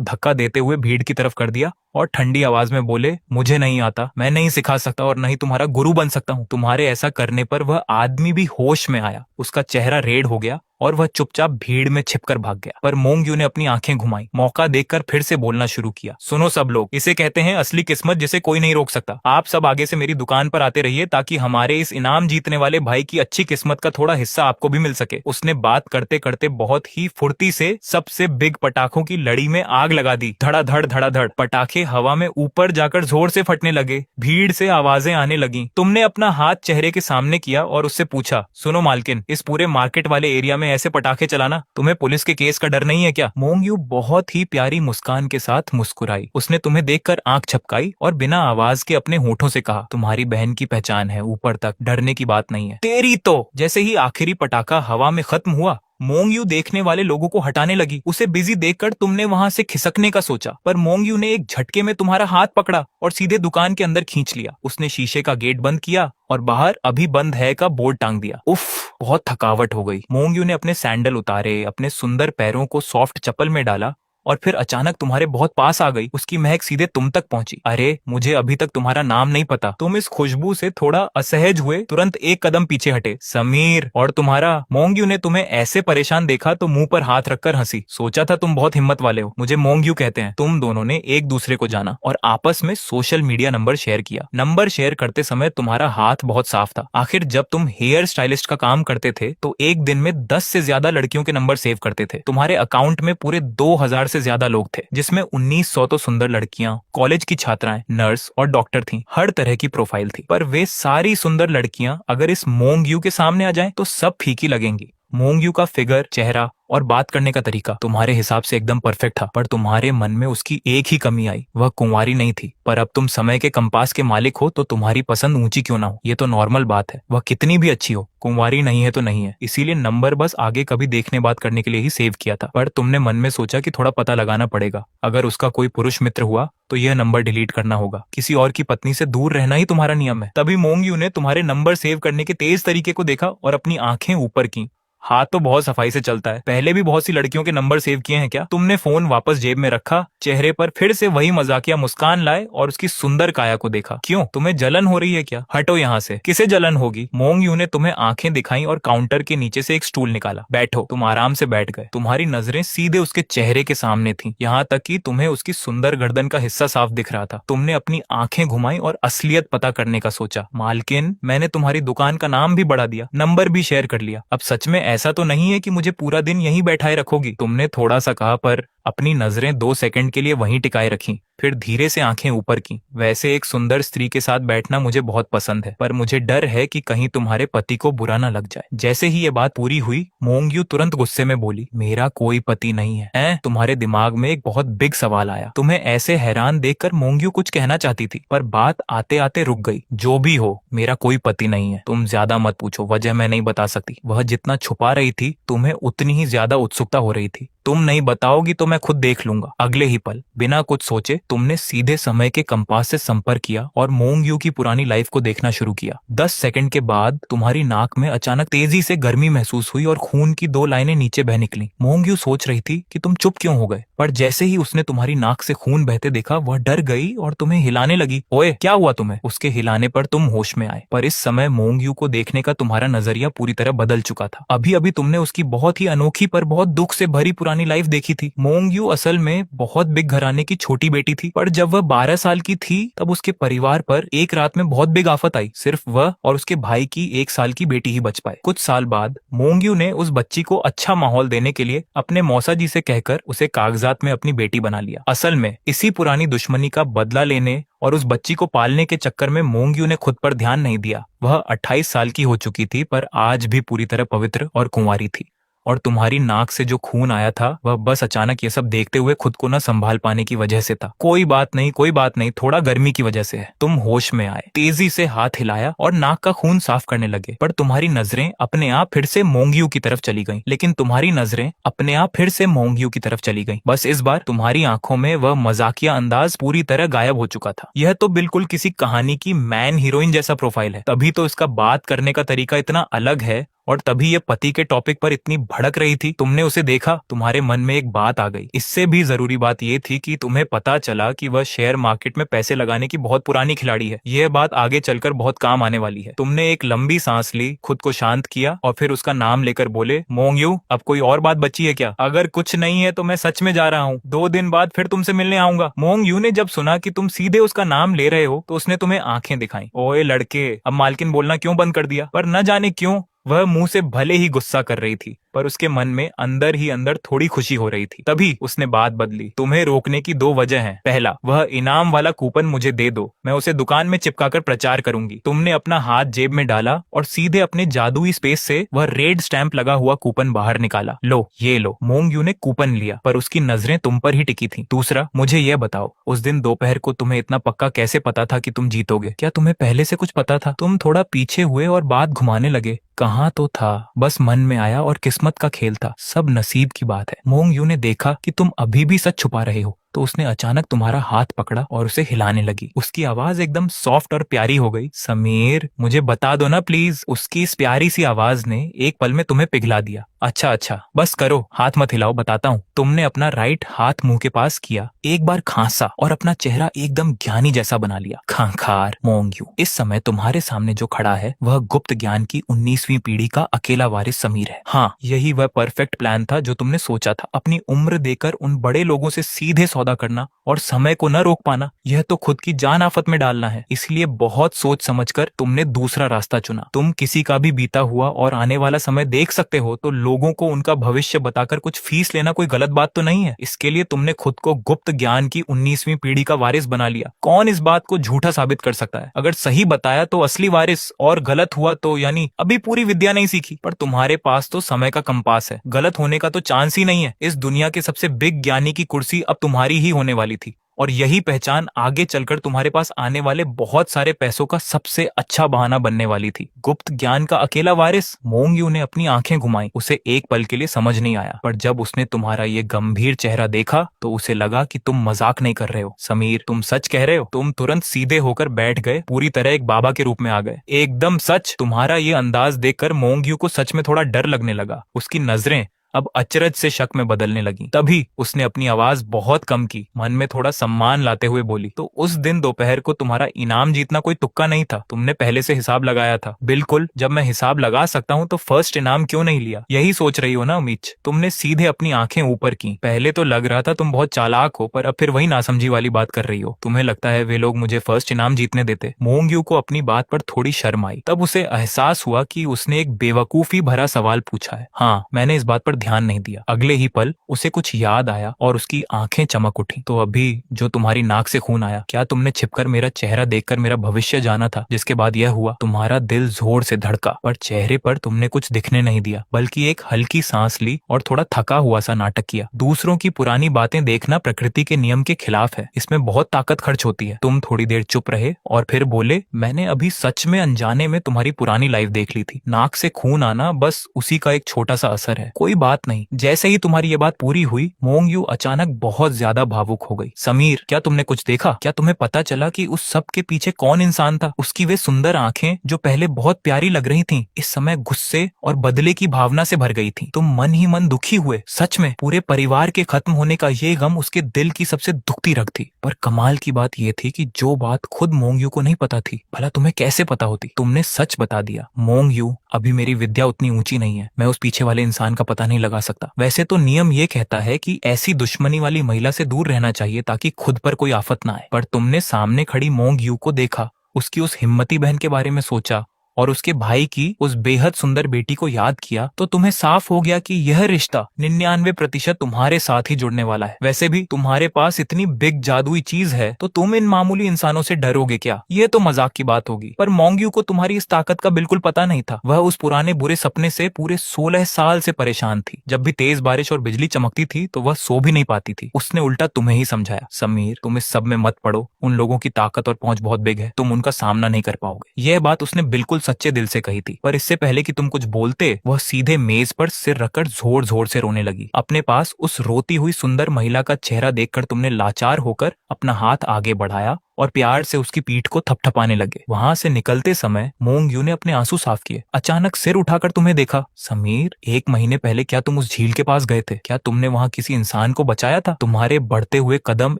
धक्का देते हुए भीड़ की तरफ कर दिया और ठंडी आवाज में बोले, मुझे नहीं आता, मैं नहीं सिखा सकता और नहीं तुम्हारा गुरु बन सकता हूँ। तुम्हारे ऐसा करने पर वह आदमी भी होश में आया। उसका चेहरा रेड हो गया और वह चुपचाप भीड़ में छिपकर भाग गया। पर मोंगयू ने अपनी आंखें घुमाई, मौका देखकर फिर से बोलना शुरू किया, सुनो सब लोग, इसे कहते हैं असली किस्मत जिसे कोई नहीं रोक सकता। आप सब आगे से मेरी दुकान पर आते रहिए ताकि हमारे इस इनाम जीतने वाले भाई की अच्छी किस्मत का थोड़ा हिस्सा आपको भी मिल सके। उसने बात करते करते बहुत ही फुर्ती से सबसे बिग पटाखों की लड़ी में आग लगा दी। धड़ाधड़ धड़ाधड़ पटाखे हवा में ऊपर जाकर जोर से फटने लगे। भीड़ से आवाजें आने लगी। तुमने अपना हाथ चेहरे के सामने किया और उससे पूछा, सुनो मालकिन, इस पूरे मार्केट वाले एरिया में ऐसे पटाखे चलाना, तुम्हें पुलिस के केस का डर नहीं है क्या। मोंगयू बहुत ही प्यारी मुस्कान के साथ मुस्कुराई। उसने तुम्हें देखकर आंख झपकाई और बिना आवाज के अपने होठों से कहा, तुम्हारी बहन की पहचान है, ऊपर तक, डरने की बात नहीं है। तेरी तो। जैसे ही आखिरी पटाखा हवा में खत्म हुआ, मोंगयू देखने वाले लोगों को हटाने लगी। उसे बिजी देखकर तुमने वहां से खिसकने का सोचा, पर मोंगयू ने एक झटके में तुम्हारा हाथ पकड़ा और सीधे दुकान के अंदर खींच लिया। उसने शीशे का गेट बंद किया और बाहर अभी बंद है का बोर्ड टांग दिया। उफ, बहुत थकावट हो गई। मोंगयू ने अपने सैंडल उतारे, अपने सुंदर पैरों को सॉफ्ट चप्पल में डाला और फिर अचानक तुम्हारे बहुत पास आ गई। उसकी महक सीधे तुम तक पहुंची। अरे, मुझे अभी तक तुम्हारा नाम नहीं पता। तुम इस खुशबू से थोड़ा असहज हुए, तुरंत एक कदम पीछे हटे। समीर। और तुम्हारा। मोंगयू ने तुम्हें ऐसे परेशान देखा तो मुंह पर हाथ रखकर हंसी। सोचा था तुम बहुत हिम्मत वाले हो। मुझे मोंगयू कहते हैं। तुम दोनों ने एक दूसरे को जाना और आपस में सोशल मीडिया नंबर शेयर किया। नंबर शेयर करते समय तुम्हारा हाथ बहुत साफ था। आखिर जब तुम हेयर स्टाइलिस्ट का काम करते थे तो एक दिन में 10 से ज्यादा लड़कियों के नंबर सेव करते थे। तुम्हारे अकाउंट में पूरे 2000 से ज्यादा लोग थे, जिसमें 1900 तो सुंदर लड़कियां, कॉलेज की छात्राएं, नर्स और डॉक्टर थीं। हर तरह की प्रोफाइल थी, पर वे सारी सुंदर लड़कियां अगर इस मोंगयू के सामने आ जाएं तो सब फीकी लगेंगी। मोंगयू का फिगर, चेहरा और बात करने का तरीका तुम्हारे हिसाब से एकदम परफेक्ट था, पर तुम्हारे मन में उसकी एक ही कमी आई, वह कुंवारी नहीं थी। पर अब तुम समय के कंपास के मालिक हो तो तुम्हारी पसंद ऊंची क्यों ना हो, ये तो नॉर्मल बात है। वह कितनी भी अच्छी हो, कुंवारी नहीं है तो नहीं है। इसीलिए नंबर बस आगे कभी देखने बात करने के लिए ही सेव किया था। पर तुमने मन में सोचा कि थोड़ा पता लगाना पड़ेगा। अगर उसका कोई पुरुष मित्र हुआ तो यह नंबर डिलीट करना होगा। किसी और की पत्नी से दूर रहना ही तुम्हारा नियम है। तभी मोंगयू ने तुम्हारे नंबर सेव करने के तेज तरीके को देखा और अपनी आंखें ऊपर की। हाथ तो बहुत सफाई से चलता है। पहले भी बहुत सी लड़कियों के नंबर सेव किए हैं क्या। तुमने फोन वापस जेब में रखा, चेहरे पर फिर से वही मजाकिया मुस्कान लाए और उसकी सुंदर काया को देखा। क्यों, तुम्हें जलन हो रही है क्या। हटो यहाँ से। किसे जलन होगी। मोंगयू ने तुम्हें आंखें दिखाई और काउंटर के नीचे से एक स्टूल निकाला। बैठो। तुम आराम से बैठ गए। तुम्हारी नजरें सीधे उसके चेहरे के सामने थी, यहाँ तक कि तुम्हें उसकी सुंदर गर्दन का हिस्सा साफ दिख रहा था। तुमने अपनी आंखें घुमाई और असलियत पता करने का सोचा। मालकिन, मैंने तुम्हारी दुकान का नाम भी बढ़ा दिया, नंबर भी शेयर कर लिया। अब सच में ऐसा तो नहीं है कि मुझे पूरा दिन यहीं बैठाए रखोगी। तुमने थोड़ा सा कहा, पर अपनी नजरें 2 सेकंड के लिए वहीं टिकाए रखी, फिर धीरे से आंखें ऊपर की। वैसे एक सुंदर स्त्री के साथ बैठना मुझे बहुत पसंद है, पर मुझे डर है कि कहीं तुम्हारे पति को बुरा ना लग जाए। जैसे ही ये बात पूरी हुई, मोंगयू तुरंत गुस्से में बोली, मेरा कोई पति नहीं है। तुम्हारे दिमाग में एक बहुत बिग सवाल आया। तुम्हें ऐसे हैरान देखकर मोंगयू कुछ कहना चाहती थी, पर बात आते आते रुक गई। जो भी हो, मेरा कोई पति नहीं है। तुम ज्यादा मत पूछो, वजह मैं नहीं बता सकती। वह जितना छुपा रही थी, तुम्हें उतनी ही ज्यादा उत्सुकता हो रही थी। तुम नहीं बताओगी तो मैं खुद देख लूंगा। अगले ही पल बिना कुछ सोचे तुमने सीधे समय के कंपास से संपर्क किया और मोंगयू की पुरानी लाइफ को देखना शुरू किया। 10 सेकंड के बाद तुम्हारी नाक में अचानक तेजी से गर्मी महसूस हुई और खून की 2 लाइनें नीचे बह निकली। मोंगयू सोच रही थी कि तुम चुप क्यों हो गए, पर पर जैसे ही उसने तुम्हारी नाक से खून बहते देखा वह डर गई और तुम्हें हिलाने लगी। ओए क्या हुआ तुम्हें? उसके हिलाने पर तुम होश में आए, पर इस समय मोंगयू को देखने का तुम्हारा नजरिया पूरी तरह बदल चुका था। अभी अभी तुमने उसकी बहुत ही अनोखी पर बहुत दुख से भरी पुरानी लाइफ देखी थी। मोंगयू असल में बहुत बिग घराने की छोटी बेटी थी, पर जब वह 12 साल की थी तब उसके परिवार पर एक रात में बहुत बिग आफत आई। सिर्फ वह और उसके भाई की 1 साल की बेटी ही बच पाए। कुछ साल बाद मोंगयू ने उस बच्ची को अच्छा माहौल देने के लिए अपने मौसा जी से कहकर उसे कागजात में अपनी बेटी बना लिया। असल में इसी पुरानी दुश्मनी का बदला लेने और उस बच्ची को पालने के चक्कर में मोंगयू ने खुद पर ध्यान नहीं दिया। वह 28 साल की हो चुकी थी, पर आज भी पूरी तरह पवित्र और कुंवारी थी। और तुम्हारी नाक से जो खून आया था वह बस अचानक ये सब देखते हुए खुद को न संभाल पाने की वजह से था। कोई बात नहीं, थोड़ा गर्मी की वजह से है। तुम होश में आए, तेजी से हाथ हिलाया और नाक का खून साफ करने लगे, पर तुम्हारी नजरें अपने आप फिर से मोंगयू की तरफ चली गईं। लेकिन तुम्हारी नजरें अपने आप फिर से मोंगयू की तरफ चली गईं। बस इस बार तुम्हारी आंखों में वह मजाकिया अंदाज पूरी तरह गायब हो चुका था। यह तो बिल्कुल किसी कहानी की मैन हीरोइन जैसा प्रोफाइल है। तभी तो इसका बात करने का तरीका इतना अलग है और तभी ये पति के टॉपिक पर इतनी भड़क रही थी। तुमने उसे देखा, तुम्हारे मन में एक बात आ गई। इससे भी जरूरी बात ये थी कि तुम्हें पता चला कि वह शेयर मार्केट में पैसे लगाने की बहुत पुरानी खिलाड़ी है। यह बात आगे चलकर बहुत काम आने वाली है। तुमने एक लंबी सांस ली, खुद को शांत किया और फिर उसका नाम लेकर बोले, मोंगयू, अब कोई और बात बची है क्या? अगर कुछ नहीं है तो मैं सच में जा रहा हूँ। 2 दिन बाद फिर तुमसे मिलने आऊंगा। मोंगयू ने जब सुना कि तुम सीधे उसका नाम ले रहे हो तो उसने तुम्हें आंखें दिखाई। ओए लड़के, अब मालकिन बोलना क्यों बंद कर दिया? पर न जाने क्यों वह मुंह से भले ही गुस्सा कर रही थी, पर उसके मन में अंदर ही अंदर थोड़ी खुशी हो रही थी। तभी उसने बात बदली। तुम्हें रोकने की 2 वजह हैं। पहला, वह इनाम वाला कूपन मुझे दे दो, मैं उसे दुकान में चिपकाकर प्रचार करूंगी। तुमने अपना हाथ जेब में डाला और सीधे अपने जादुई स्पेस से वह रेड स्टैंप लगा हुआ कूपन बाहर निकाला। लो, ये लो। मोंगयू ने कूपन लिया, पर उसकी नजरें तुम पर ही टिकी थी। दूसरा, मुझे यह बताओ, उस दिन दोपहर को तुम्हें इतना पक्का कैसे पता था कि तुम जीतोगे? क्या तुम्हें पहले से कुछ पता था? तुम थोड़ा पीछे हुए और बात घुमाने लगे। कहाँ तो था, बस मन में आया और किस्मत का खेल था। सब नसीब की बात है। मोंगयू ने देखा कि तुम अभी भी सच छुपा रहे हो, तो उसने अचानक तुम्हारा हाथ पकड़ा और उसे हिलाने लगी। उसकी आवाज एकदम सॉफ्ट और प्यारी हो गई। समीर, मुझे बता दो ना प्लीज। उसकी इस प्यारी सी आवाज ने एक पल में तुम्हें पिघला दिया। अच्छा, बस करो, हाथ मत हिलाओ, बताता हूँ। तुमने अपना राइट हाथ मुंह के पास किया, एक बार खांसा और अपना चेहरा एकदम ज्ञानी जैसा बना लिया। खांखार मोंगयू, इस समय तुम्हारे सामने जो खड़ा है वह गुप्त ज्ञान की 19वीं पीढ़ी का अकेला वारिस समीर है। हाँ, यही वह परफेक्ट प्लान था जो तुमने सोचा था। अपनी उम्र देकर उन बड़े लोगों से सीधे सौदा करना और समय को न रोक पाना, यह तो खुद की जान आफत में डालना है। इसलिए बहुत सोच समझकर तुमने दूसरा रास्ता चुना। तुम किसी का भी बीता हुआ और आने वाला समय देख सकते हो, तो लोगों को उनका भविष्य बताकर कुछ फीस लेना कोई गलत बात तो नहीं है। इसके लिए तुमने खुद को गुप्त ज्ञान की 19वीं पीढ़ी का वारिस बना लिया। कौन इस बात को झूठा साबित कर सकता है? अगर सही बताया तो असली वारिस, और गलत हुआ तो यानी अभी पूरी विद्या नहीं सीखी। पर तुम्हारे पास तो समय का कंपास है, गलत होने का तो चांस ही नहीं है। इस दुनिया के सबसे बिग ज्ञानी की कुर्सी अब तुम्हारी ही होने वाली थी, और यही पहचान आगे चलकर तुम्हारे पास आने वाले बहुत सारे पैसों का सबसे अच्छा बहाना बनने वाली थी। गुप्त ज्ञान का अकेला वारिस। मोंगयू ने अपनी आंखें घुमाई। उसे एक पल के लिए समझ नहीं आया, पर जब उसने तुम्हारा ये गंभीर चेहरा देखा तो उसे लगा कि तुम मजाक नहीं कर रहे हो। समीर, तुम सच कह रहे हो? तुम तुरंत सीधे होकर बैठ गए, पूरी तरह एक बाबा के रूप में आ गए। एकदम सच। तुम्हारा ये अंदाज देखकर मोंगयू को सच में थोड़ा डर लगने लगा। उसकी नजरें अब अचरज से शक में बदलने लगी। तभी उसने अपनी आवाज बहुत कम की, मन में थोड़ा सम्मान लाते हुए बोली, तो उस दिन दोपहर को तुम्हारा इनाम जीतना कोई तुक्का नहीं था, तुमने पहले से हिसाब लगाया था। बिल्कुल, जब मैं हिसाब लगा सकता हूँ तो फर्स्ट इनाम क्यों नहीं लिया? यही सोच रही हो ना उम्मीद? तुमने सीधे अपनी आंखें ऊपर की। पहले तो लग रहा था तुम बहुत चालाक हो, पर अब फिर वही नासमझी वाली बात कर रही हो। तुम्हें लगता है वे लोग मुझे फर्स्ट इनाम जीतने देते? मोंगयू को अपनी बात पर थोड़ी शर्म आई। तब उसे एहसास हुआ कि उसने एक बेवकूफी भरा सवाल पूछा है। हाँ, मैंने इस बात पर ध्यान नहीं दिया। अगले ही पल उसे कुछ याद आया और उसकी आंखें चमक उठी। तो अभी जो तुम्हारी नाक से खून आया, क्या तुमने छिपकर मेरा चेहरा देखकर मेरा भविष्य जाना था? जिसके बाद यह हुआ, तुम्हारा दिल जोर से धड़का, पर चेहरे पर तुमने कुछ दिखने नहीं दिया, बल्कि एक हल्की सांस ली और थोड़ा थका हुआ सा नाटक किया। दूसरों की पुरानी बातें देखना प्रकृति के नियम के खिलाफ है, इसमें बहुत ताकत खर्च होती है। तुम थोड़ी देर चुप रहे और फिर बोले, मैंने अभी सच में अनजाने में तुम्हारी पुरानी लाइफ देख ली थी। नाक से खून आना बस उसी का एक छोटा सा असर है। कोई बात बात नहीं। जैसे ही तुम्हारी ये बात पूरी हुई, मोंग यू अचानक बहुत ज्यादा भावुक हो गई। समीर, क्या तुमने कुछ देखा? क्या तुम्हें पता चला कि उस सब के पीछे कौन इंसान था? उसकी वे सुंदर आंखें जो पहले बहुत प्यारी लग रही थीं, इस समय गुस्से और बदले की भावना से भर गई थीं। तुम मन ही मन दुखी हुए। सच में पूरे परिवार के खत्म होने का ये गम उसके दिल की सबसे दुखती रग थी। पर कमाल की बात यह थी कि जो बात खुद मोंग यू को नहीं पता थी, भला तुम्हें कैसे पता होती? तुमने सच बता दिया। मोंग यू, अभी मेरी विद्या उतनी ऊंची नहीं है, मैं उस पीछे वाले इंसान का पता नहीं लगा सकता। वैसे तो नियम ये कहता है कि ऐसी दुश्मनी वाली महिला से दूर रहना चाहिए ताकि खुद पर कोई आफत ना आए। पर तुमने सामने खड़ी मोंग यू को देखा, उसकी उस हिम्मती बहन के बारे में सोचा और उसके भाई की उस बेहद सुंदर बेटी को याद किया, तो तुम्हें साफ हो गया कि यह रिश्ता 99% तुम्हारे साथ ही जुड़ने वाला है। वैसे भी तुम्हारे पास इतनी बिग जादुई चीज है, तो तुम इन मामूली इंसानों से डरोगे क्या? ये तो मजाक की बात होगी। पर मोंग यू को तुम्हारी इस ताकत का बिल्कुल पता नहीं था। वह उस पुराने बुरे सपने से पूरे 16 साल से परेशान थी। जब भी तेज बारिश और बिजली चमकती थी तो वह सो भी नहीं पाती थी। उसने उल्टा तुम्हें ही समझाया, समीर तुम इस सब में मत पड़ो, उन लोगों की ताकत और पहुंच बहुत बिग है, तुम उनका सामना नहीं कर पाओगे। यह बात उसने बिल्कुल सच्चे दिल से कही थी। पर इससे पहले कि तुम कुछ बोलते, वह सीधे मेज पर सिर रखकर जोर जोर से रोने लगी। अपने पास उस रोती हुई सुंदर महिला का चेहरा देखकर तुमने लाचार होकर अपना हाथ आगे बढ़ाया और प्यार से उसकी पीठ को थपथपाने लगे। वहां से निकलते समय मोंग यू ने अपने आंसू साफ किए। अचानक सिर उठाकर तुम्हें देखा। समीर, 1 महीने पहले क्या तुम उस झील के पास गए थे? क्या तुमने वहां किसी इंसान को बचाया था? तुम्हारे बढ़ते हुए कदम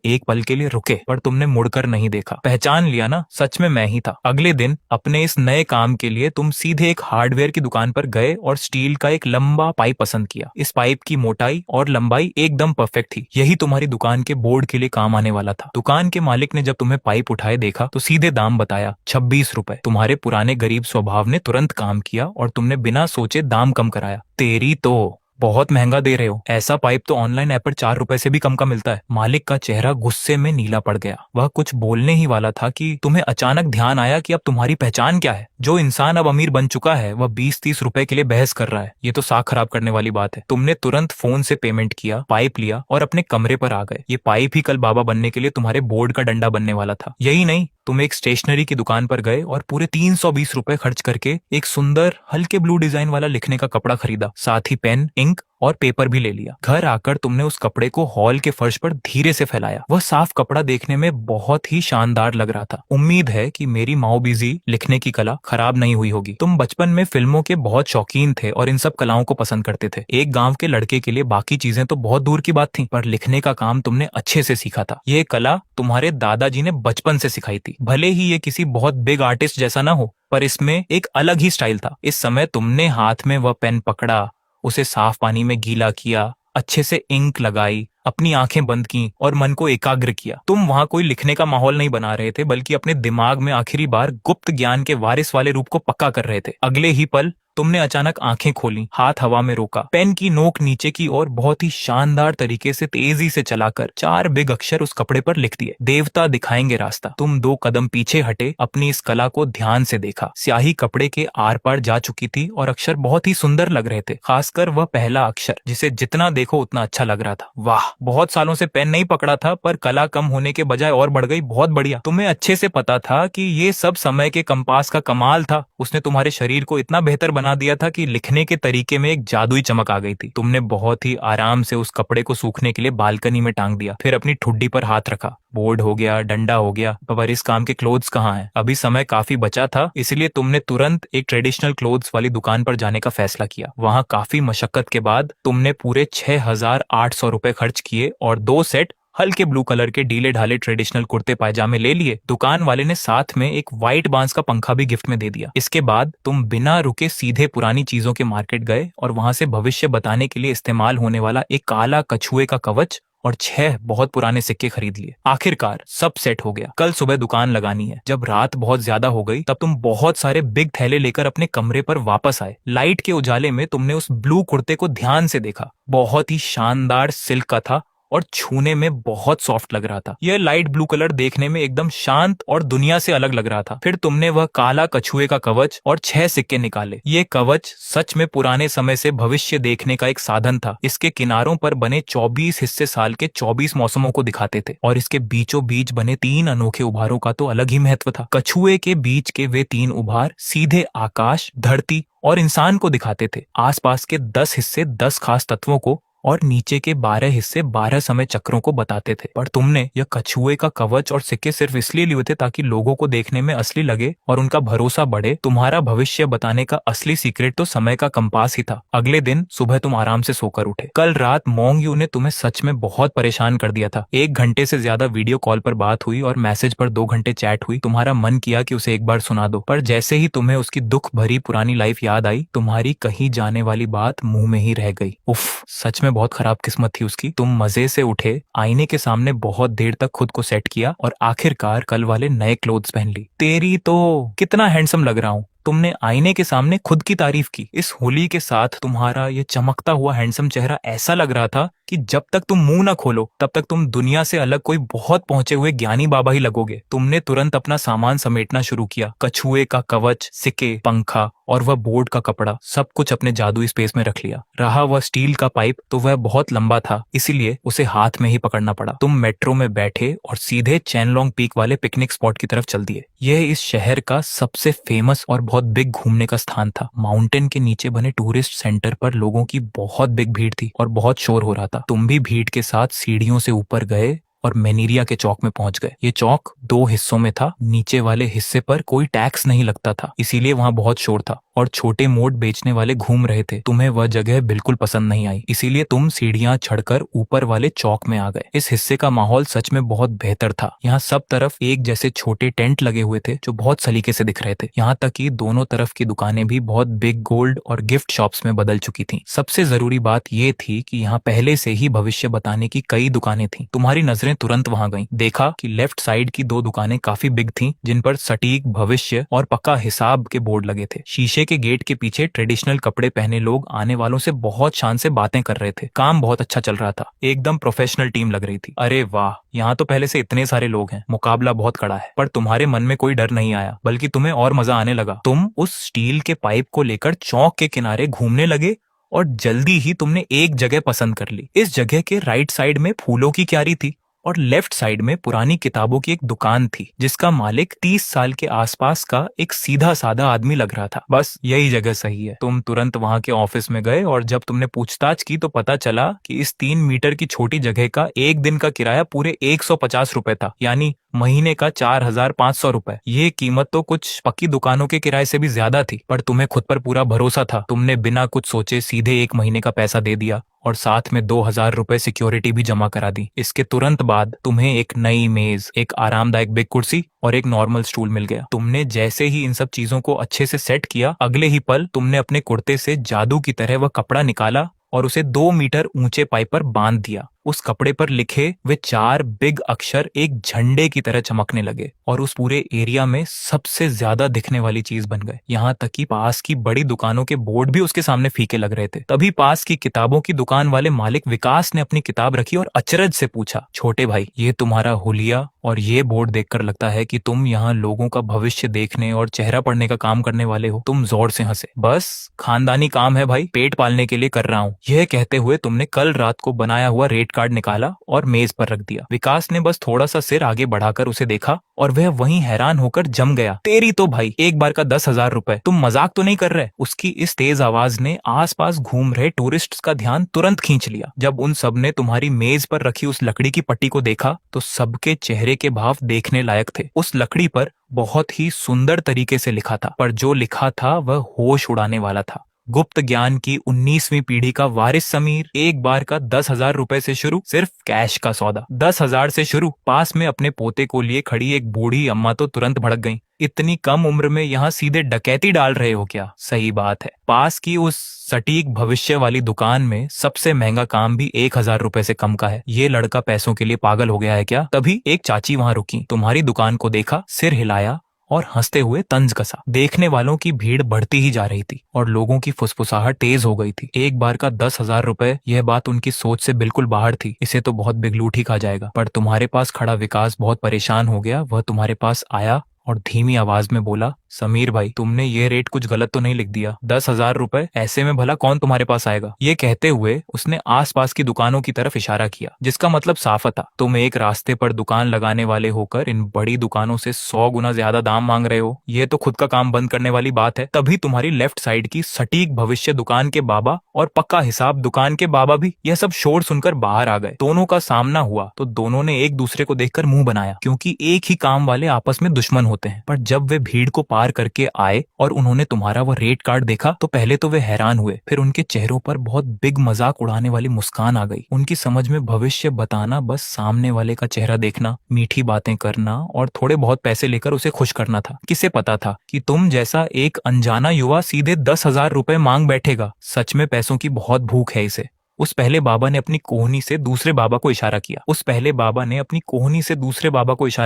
एक पल के लिए रुके, पर तुमने मुड़कर नहीं देखा। पहचान लिया ना, सच में मैं ही था। अगले दिन अपने इस नए काम के लिए तुम सीधे एक हार्डवेयर की दुकान पर गए और स्टील का एक लंबा पाइप पसंद किया। इस पाइप की मोटाई और लंबाई एकदम परफेक्ट थी। यही तुम्हारी दुकान के बोर्ड के लिए काम आने वाला था। दुकान के मालिक ने जब तुम्हें पाइप उठाए देखा तो सीधे दाम बताया, 26 रुपए। तुम्हारे पुराने गरीब स्वभाव ने तुरंत काम किया और तुमने बिना सोचे दाम कम कराया। तेरी तो बहुत महंगा दे रहे हो, ऐसा पाइप तो ऑनलाइन ऐप पर 4 रुपए से भी कम का मिलता है। मालिक का चेहरा गुस्से में नीला पड़ गया। वह कुछ बोलने ही वाला था कि तुम्हें अचानक ध्यान आया कि अब तुम्हारी पहचान क्या है। जो इंसान अब अमीर बन चुका है वह 20-30 रुपए के लिए बहस कर रहा है। ये तो साख खराब करने वाली बात है। तुमने तुरंत फोन से पेमेंट किया, पाइप लिया और अपने कमरे पर आ गए। ये पाइप ही कल बाबा बनने के लिए तुम्हारे बोर्ड का डंडा बनने वाला था। यही नहीं, तुम एक स्टेशनरी की दुकान पर गए और पूरे 320 रुपए खर्च करके एक सुंदर हल्के ब्लू डिजाइन वाला लिखने का कपड़ा खरीदा। साथ ही पेन, इंक और पेपर भी ले लिया। घर आकर तुमने उस कपड़े को हॉल के फर्श पर धीरे से फैलाया। वह साफ कपड़ा देखने में बहुत ही शानदार लग रहा था। उम्मीद है कि मेरी माओबीजी लिखने की कला खराब नहीं हुई होगी। तुम बचपन में फिल्मों के बहुत शौकीन थे और इन सब कलाओं को पसंद करते थे। एक गांव के लड़के के लिए बाकी चीजें तो बहुत दूर की बात थी, पर लिखने का काम तुमने अच्छे से सीखा था। ये कला तुम्हारे दादाजी ने बचपन से सिखाई थी। भले ही ये किसी बहुत बिग आर्टिस्ट जैसा ना हो, पर इसमें एक अलग ही स्टाइल था। इस समय तुमने हाथ में वह पेन पकड़ा, उसे साफ पानी में गीला किया, अच्छे से इंक लगाई, अपनी आंखें बंद की और मन को एकाग्र किया। तुम वहां कोई लिखने का माहौल नहीं बना रहे थे, बल्कि अपने दिमाग में आखिरी बार गुप्त ज्ञान के वारिस वाले रूप को पक्का कर रहे थे। अगले ही पल तुमने अचानक आंखें खोली, हाथ हवा में रोका, पेन की नोक नीचे की ओर बहुत ही शानदार तरीके से तेजी से चलाकर 4 बिग अक्षर उस कपड़े पर लिख दिए, देवता दिखाएंगे रास्ता। तुम 2 कदम पीछे हटे, अपनी इस कला को ध्यान से देखा। स्याही कपड़े के आर पार जा चुकी थी और अक्षर बहुत ही सुंदर लग रहे थे, खासकर वह पहला अक्षर जिसे जितना देखो उतना अच्छा लग रहा था। वाह, बहुत सालों से पेन नहीं पकड़ा था, पर कला कम होने के बजाय और बढ़ गई। बहुत बढ़िया। तुम्हें अच्छे से पता था कि ये सब समय के कंपास का कमाल था। उसने तुम्हारे शरीर को इतना बेहतर बना दिया था कि लिखने के तरीके में एक जादुई चमक आ गई थी। तुमने बहुत ही आराम से उस कपड़े को सूखने के लिए बालकनी में टांग दिया, फिर अपनी ठुड्डी पर हाथ रखा। बोर्ड हो गया, डंडा हो गया, पर इस काम के क्लोथ्स कहाँ हैं? अभी समय काफी बचा था, इसलिए तुमने तुरंत एक ट्रेडिशनल क्लोथ्स वाली दुकान पर जाने का फैसला किया। वहां काफी मशक्कत के बाद तुमने पूरे 6,800 रुपए खर्च किए और 2 सेट हल्के ब्लू कलर के ढीले ढाले ट्रेडिशनल कुर्ते पायजामे ले लिए। दुकान वाले ने साथ में एक व्हाइट बांस का पंखा भी गिफ्ट में दे दिया। इसके बाद तुम बिना रुके सीधे पुरानी चीजों के मार्केट गए और वहां से भविष्य बताने के लिए इस्तेमाल होने वाला एक काला कछुए का कवच और 6 बहुत पुराने सिक्के खरीद लिए। आखिरकार सब सेट हो गया। कल सुबह दुकान लगानी है। जब रात बहुत ज्यादा हो गई तब तुम बहुत सारे बिग थैले लेकर अपने कमरे पर वापस आए। लाइट के उजाले में तुमने उस ब्लू कुर्ते को ध्यान से देखा। बहुत ही शानदार सिल्क का था और छूने में बहुत सॉफ्ट लग रहा था। यह लाइट ब्लू कलर देखने में एकदम शांत और दुनिया से अलग लग रहा था। फिर तुमने वह काला कछुए का कवच और 6 सिक्के निकाले। ये कवच सच में पुराने समय से भविष्य देखने का एक साधन था। इसके किनारों पर बने 24 हिस्से साल के 24 मौसमों को दिखाते थे और इसके बीचों बीच बने 3 अनोखे उभारों का तो अलग ही महत्व था। कछुए के बीच के वे 3 उभार सीधे आकाश, धरती और इंसान को दिखाते थे। आसपास के 10 हिस्से 10 खास तत्वों को और नीचे के 12 हिस्से 12 समय चक्रों को बताते थे। पर तुमने यह कछुए का कवच और सिक्के सिर्फ इसलिए लिए थे ताकि लोगों को देखने में असली लगे और उनका भरोसा बढ़े। तुम्हारा भविष्य बताने का असली सीक्रेट तो समय का कंपास ही था। अगले दिन सुबह तुम आराम से सोकर उठे। कल रात मोंग यू ने तुम्हें सच में बहुत परेशान कर दिया था। 1 घंटे से ज्यादा वीडियो कॉल पर बात हुई और मैसेज पर 2 घंटे चैट हुई। तुम्हारा मन किया कि उसे एक बार सुना दो, पर जैसे ही तुम्हें उसकी दुख भरी पुरानी लाइफ याद आई, तुम्हारी कही जाने वाली बात मुंह में ही रह गई। उफ, सच में बहुत खराब किस्मत थी उसकी। तुम मजे से उठे, आईने के सामने बहुत देर तक खुद को सेट किया और आखिरकार कल वाले नए क्लोथ्स पहन ली। तेरी तो कितना हैंडसम लग रहा हूँ। तुमने आईने के सामने खुद की तारीफ की। इस होली के साथ तुम्हारा ये चमकता हुआ हैंडसम चेहरा ऐसा लग रहा था कि जब तक तुम मुंह न खोलो तब तक तुम दुनिया से अलग कोई बहुत पहुंचे हुए ज्ञानी बाबा ही लगोगे। तुमने तुरंत अपना सामान समेटना शुरू किया। कछुए का कवच, सिक्के, पंखा और वह बोर्ड का कपड़ा, सब कुछ अपने जादुई स्पेस में रख लिया। रहा वह स्टील का पाइप तो वह बहुत लंबा था, इसीलिए उसे हाथ में ही पकड़ना पड़ा। तुम मेट्रो में बैठे और सीधे चैनलोंग पीक वाले पिकनिक स्पॉट की तरफ चल दिए। यह इस शहर का सबसे फेमस और बहुत बिग घूमने का स्थान था। माउंटेन के नीचे बने टूरिस्ट सेंटर पर लोगों की बहुत बिग भीड़ थी और बहुत शोर हो रहा था। तुम भी भीड़ के साथ सीढ़ियों से ऊपर गए और मेनीरिया के चौक में पहुंच गए। ये चौक 2 हिस्सों में था। नीचे वाले हिस्से पर कोई टैक्स नहीं लगता था, इसीलिए वहां बहुत शोर था और छोटे मोट बेचने वाले घूम रहे थे। तुम्हें वह जगह बिल्कुल पसंद नहीं आई, इसीलिए तुम सीढ़ियां चढ़कर ऊपर वाले चौक में आ गए। इस हिस्से का माहौल सच में बहुत बेहतर था। यहाँ सब तरफ एक जैसे छोटे टेंट लगे हुए थे जो बहुत सलीके से दिख रहे थे। यहाँ तक कि दोनों तरफ की दुकानें भी बहुत बिग गोल्ड और गिफ्ट शॉप्स में बदल चुकी थी। सबसे जरूरी बात ये थी कि यहाँ पहले से ही भविष्य बताने की कई दुकानें थी। तुम्हारी नजरें तुरंत वहां गईं। देखा कि लेफ्ट साइड की 2 दुकानें काफी बिग थीं, जिन पर सटीक भविष्य और पक्का हिसाब के बोर्ड लगे थे। शीशे के गेट के पीछे ट्रेडिशनल कपड़े पहने लोग आने वालों से बहुत शान से बातें कर रहे थे। काम बहुत अच्छा चल रहा था, एकदम प्रोफेशनल टीम लग रही थी। अरे वाह, यहाँ तो पहले से इतने सारे लोग हैं, मुकाबला बहुत कड़ा है। पर तुम्हारे मन में कोई डर नहीं आया, बल्कि तुम्हें और मजा आने लगा। तुम उस स्टील के पाइप को लेकर चौक के किनारे घूमने लगे और जल्दी ही तुमने एक जगह पसंद कर ली। इस जगह के राइट साइड में फूलों की क्यारी थी और लेफ्ट साइड में पुरानी किताबों की एक दुकान थी, जिसका मालिक 30 साल के आसपास का एक सीधा साधा आदमी लग रहा था। बस यही जगह सही है। तुम तुरंत वहां के ऑफिस में गए और जब तुमने पूछताछ की तो पता चला कि इस 3 मीटर की छोटी जगह का एक दिन का किराया पूरे 150 रुपए था, यानी महीने का 4500 रुपए। ये कीमत तो कुछ पक्की दुकानों के किराए से भी ज्यादा थी, पर तुम्हें खुद पर पूरा भरोसा था। तुमने बिना कुछ सोचे सीधे 1 महीने का पैसा दे दिया और साथ में 2000 रुपए सिक्योरिटी भी जमा करा दी। इसके तुरंत बाद तुम्हें एक नई मेज, एक आरामदायक बिग कुर्सी और एक नॉर्मल स्टूल मिल गया। तुमने जैसे ही इन सब चीजों को अच्छे से सेट किया, अगले ही पल तुमने अपने कुर्ते से जादू की तरह वह कपड़ा निकाला और उसे 2 मीटर ऊंचे पाइप पर बांध दिया। उस कपड़े पर लिखे वे 4 बिग अक्षर एक झंडे की तरह चमकने लगे और उस पूरे एरिया में सबसे ज्यादा दिखने वाली चीज बन गए। यहाँ तक कि पास की बड़ी दुकानों के बोर्ड भी उसके सामने फीके लग रहे थे। तभी पास की किताबों की दुकान वाले मालिक विकास ने अपनी किताब रखी और अचरज से पूछा, छोटे भाई, ये तुम्हारा हुलिया और ये बोर्ड देखकर लगता है कि तुम यहाँ लोगों का भविष्य देखने और चेहरा पढ़ने का काम करने वाले हो। तुम जोर से हंसे। बस खानदानी काम है भाई, पेट पालने के लिए कर रहा हूँ। यह कहते हुए तुमने कल रात को बनाया हुआ रेट कार्ड निकाला और मेज पर रख दिया। विकास ने बस थोड़ा सा सिर आगे बढ़ाकर उसे देखा और वह वहीं हैरान होकर जम गया। तेरी तो भाई, एक बार का 10,000 रुपए, तुम मजाक तो नहीं कर रहे? उसकी इस तेज आवाज ने आसपास घूम रहे टूरिस्ट्स का ध्यान तुरंत खींच लिया। जब उन सब ने तुम्हारी मेज पर रखी उस लकड़ी की पट्टी को देखा तो सबके चेहरे के भाव देखने लायक थे। उस लकड़ी पर बहुत ही सुंदर तरीके से लिखा था, पर जो लिखा था वह होश उड़ाने वाला था। गुप्त ज्ञान की 19वीं पीढ़ी का वारिस समीर, एक बार का 10,000 रुपए से शुरू, सिर्फ कैश का सौदा। 10,000 से शुरू। पास में अपने पोते को लिए खड़ी एक बूढ़ी अम्मा तो तुरंत भड़क गईं। इतनी कम उम्र में यहाँ सीधे डकैती डाल रहे हो क्या? सही बात है। पास की उस सटीक भविष्य वाली दुकान में सबसे महंगा काम भी 1,000 रुपए से कम का है। ये लड़का पैसों के लिए पागल हो गया है क्या? तभी एक चाची वहां रुकी, तुम्हारी दुकान को देखा, सिर हिलाया और हंसते हुए तंज कसा। देखने वालों की भीड़ बढ़ती ही जा रही थी और लोगों की फुसफुसाहट तेज हो गई थी। एक बार का 10,000 रुपए, यह बात उनकी सोच से बिल्कुल बाहर थी। इसे तो बहुत बिगलूट ही खा जाएगा। पर तुम्हारे पास खड़ा विकास बहुत परेशान हो गया। वह तुम्हारे पास आया और धीमी आवाज में बोला, समीर भाई, तुमने ये रेट कुछ गलत तो नहीं लिख दिया? 10,000 रुपए, ऐसे में भला कौन तुम्हारे पास आएगा? ये कहते हुए उसने आसपास की दुकानों की तरफ इशारा किया, जिसका मतलब साफ था, तुम एक रास्ते पर दुकान लगाने वाले होकर इन बड़ी दुकानों से 100 गुना ज्यादा दाम मांग रहे हो। ये तो खुद का काम बंद करने वाली बात है। तभी तुम्हारी लेफ्ट साइड की सटीक भविष्य दुकान के बाबा और पक्का हिसाब दुकान के बाबा भी यह सब शोर सुनकर बाहर आ गए। दोनों का सामना हुआ तो दोनों ने एक दूसरे को देखकर मुंह बनाया, क्योंकि एक ही काम वाले आपस में दुश्मन होते हैं। पर जब वे भीड़ को पार करके आए और उन्होंने तुम्हारा वो रेट कार्ड देखा तो पहले तो वे हैरान हुए, फिर उनके चेहरों पर बहुत बिग मजाक उड़ाने वाली मुस्कान आ गई। उनकी समझ में भविष्य बताना बस सामने वाले का चेहरा देखना, मीठी बातें करना और थोड़े बहुत पैसे लेकर उसे खुश करना था। किसे पता था कि तुम जैसा एक अनजाना युवा सीधे 10,000 रुपए मांग बैठेगा। सच में पैसों की बहुत भूख है इसे। उस पहले बाबा ने अपनी कोहनी से दूसरे बाबा को इशारा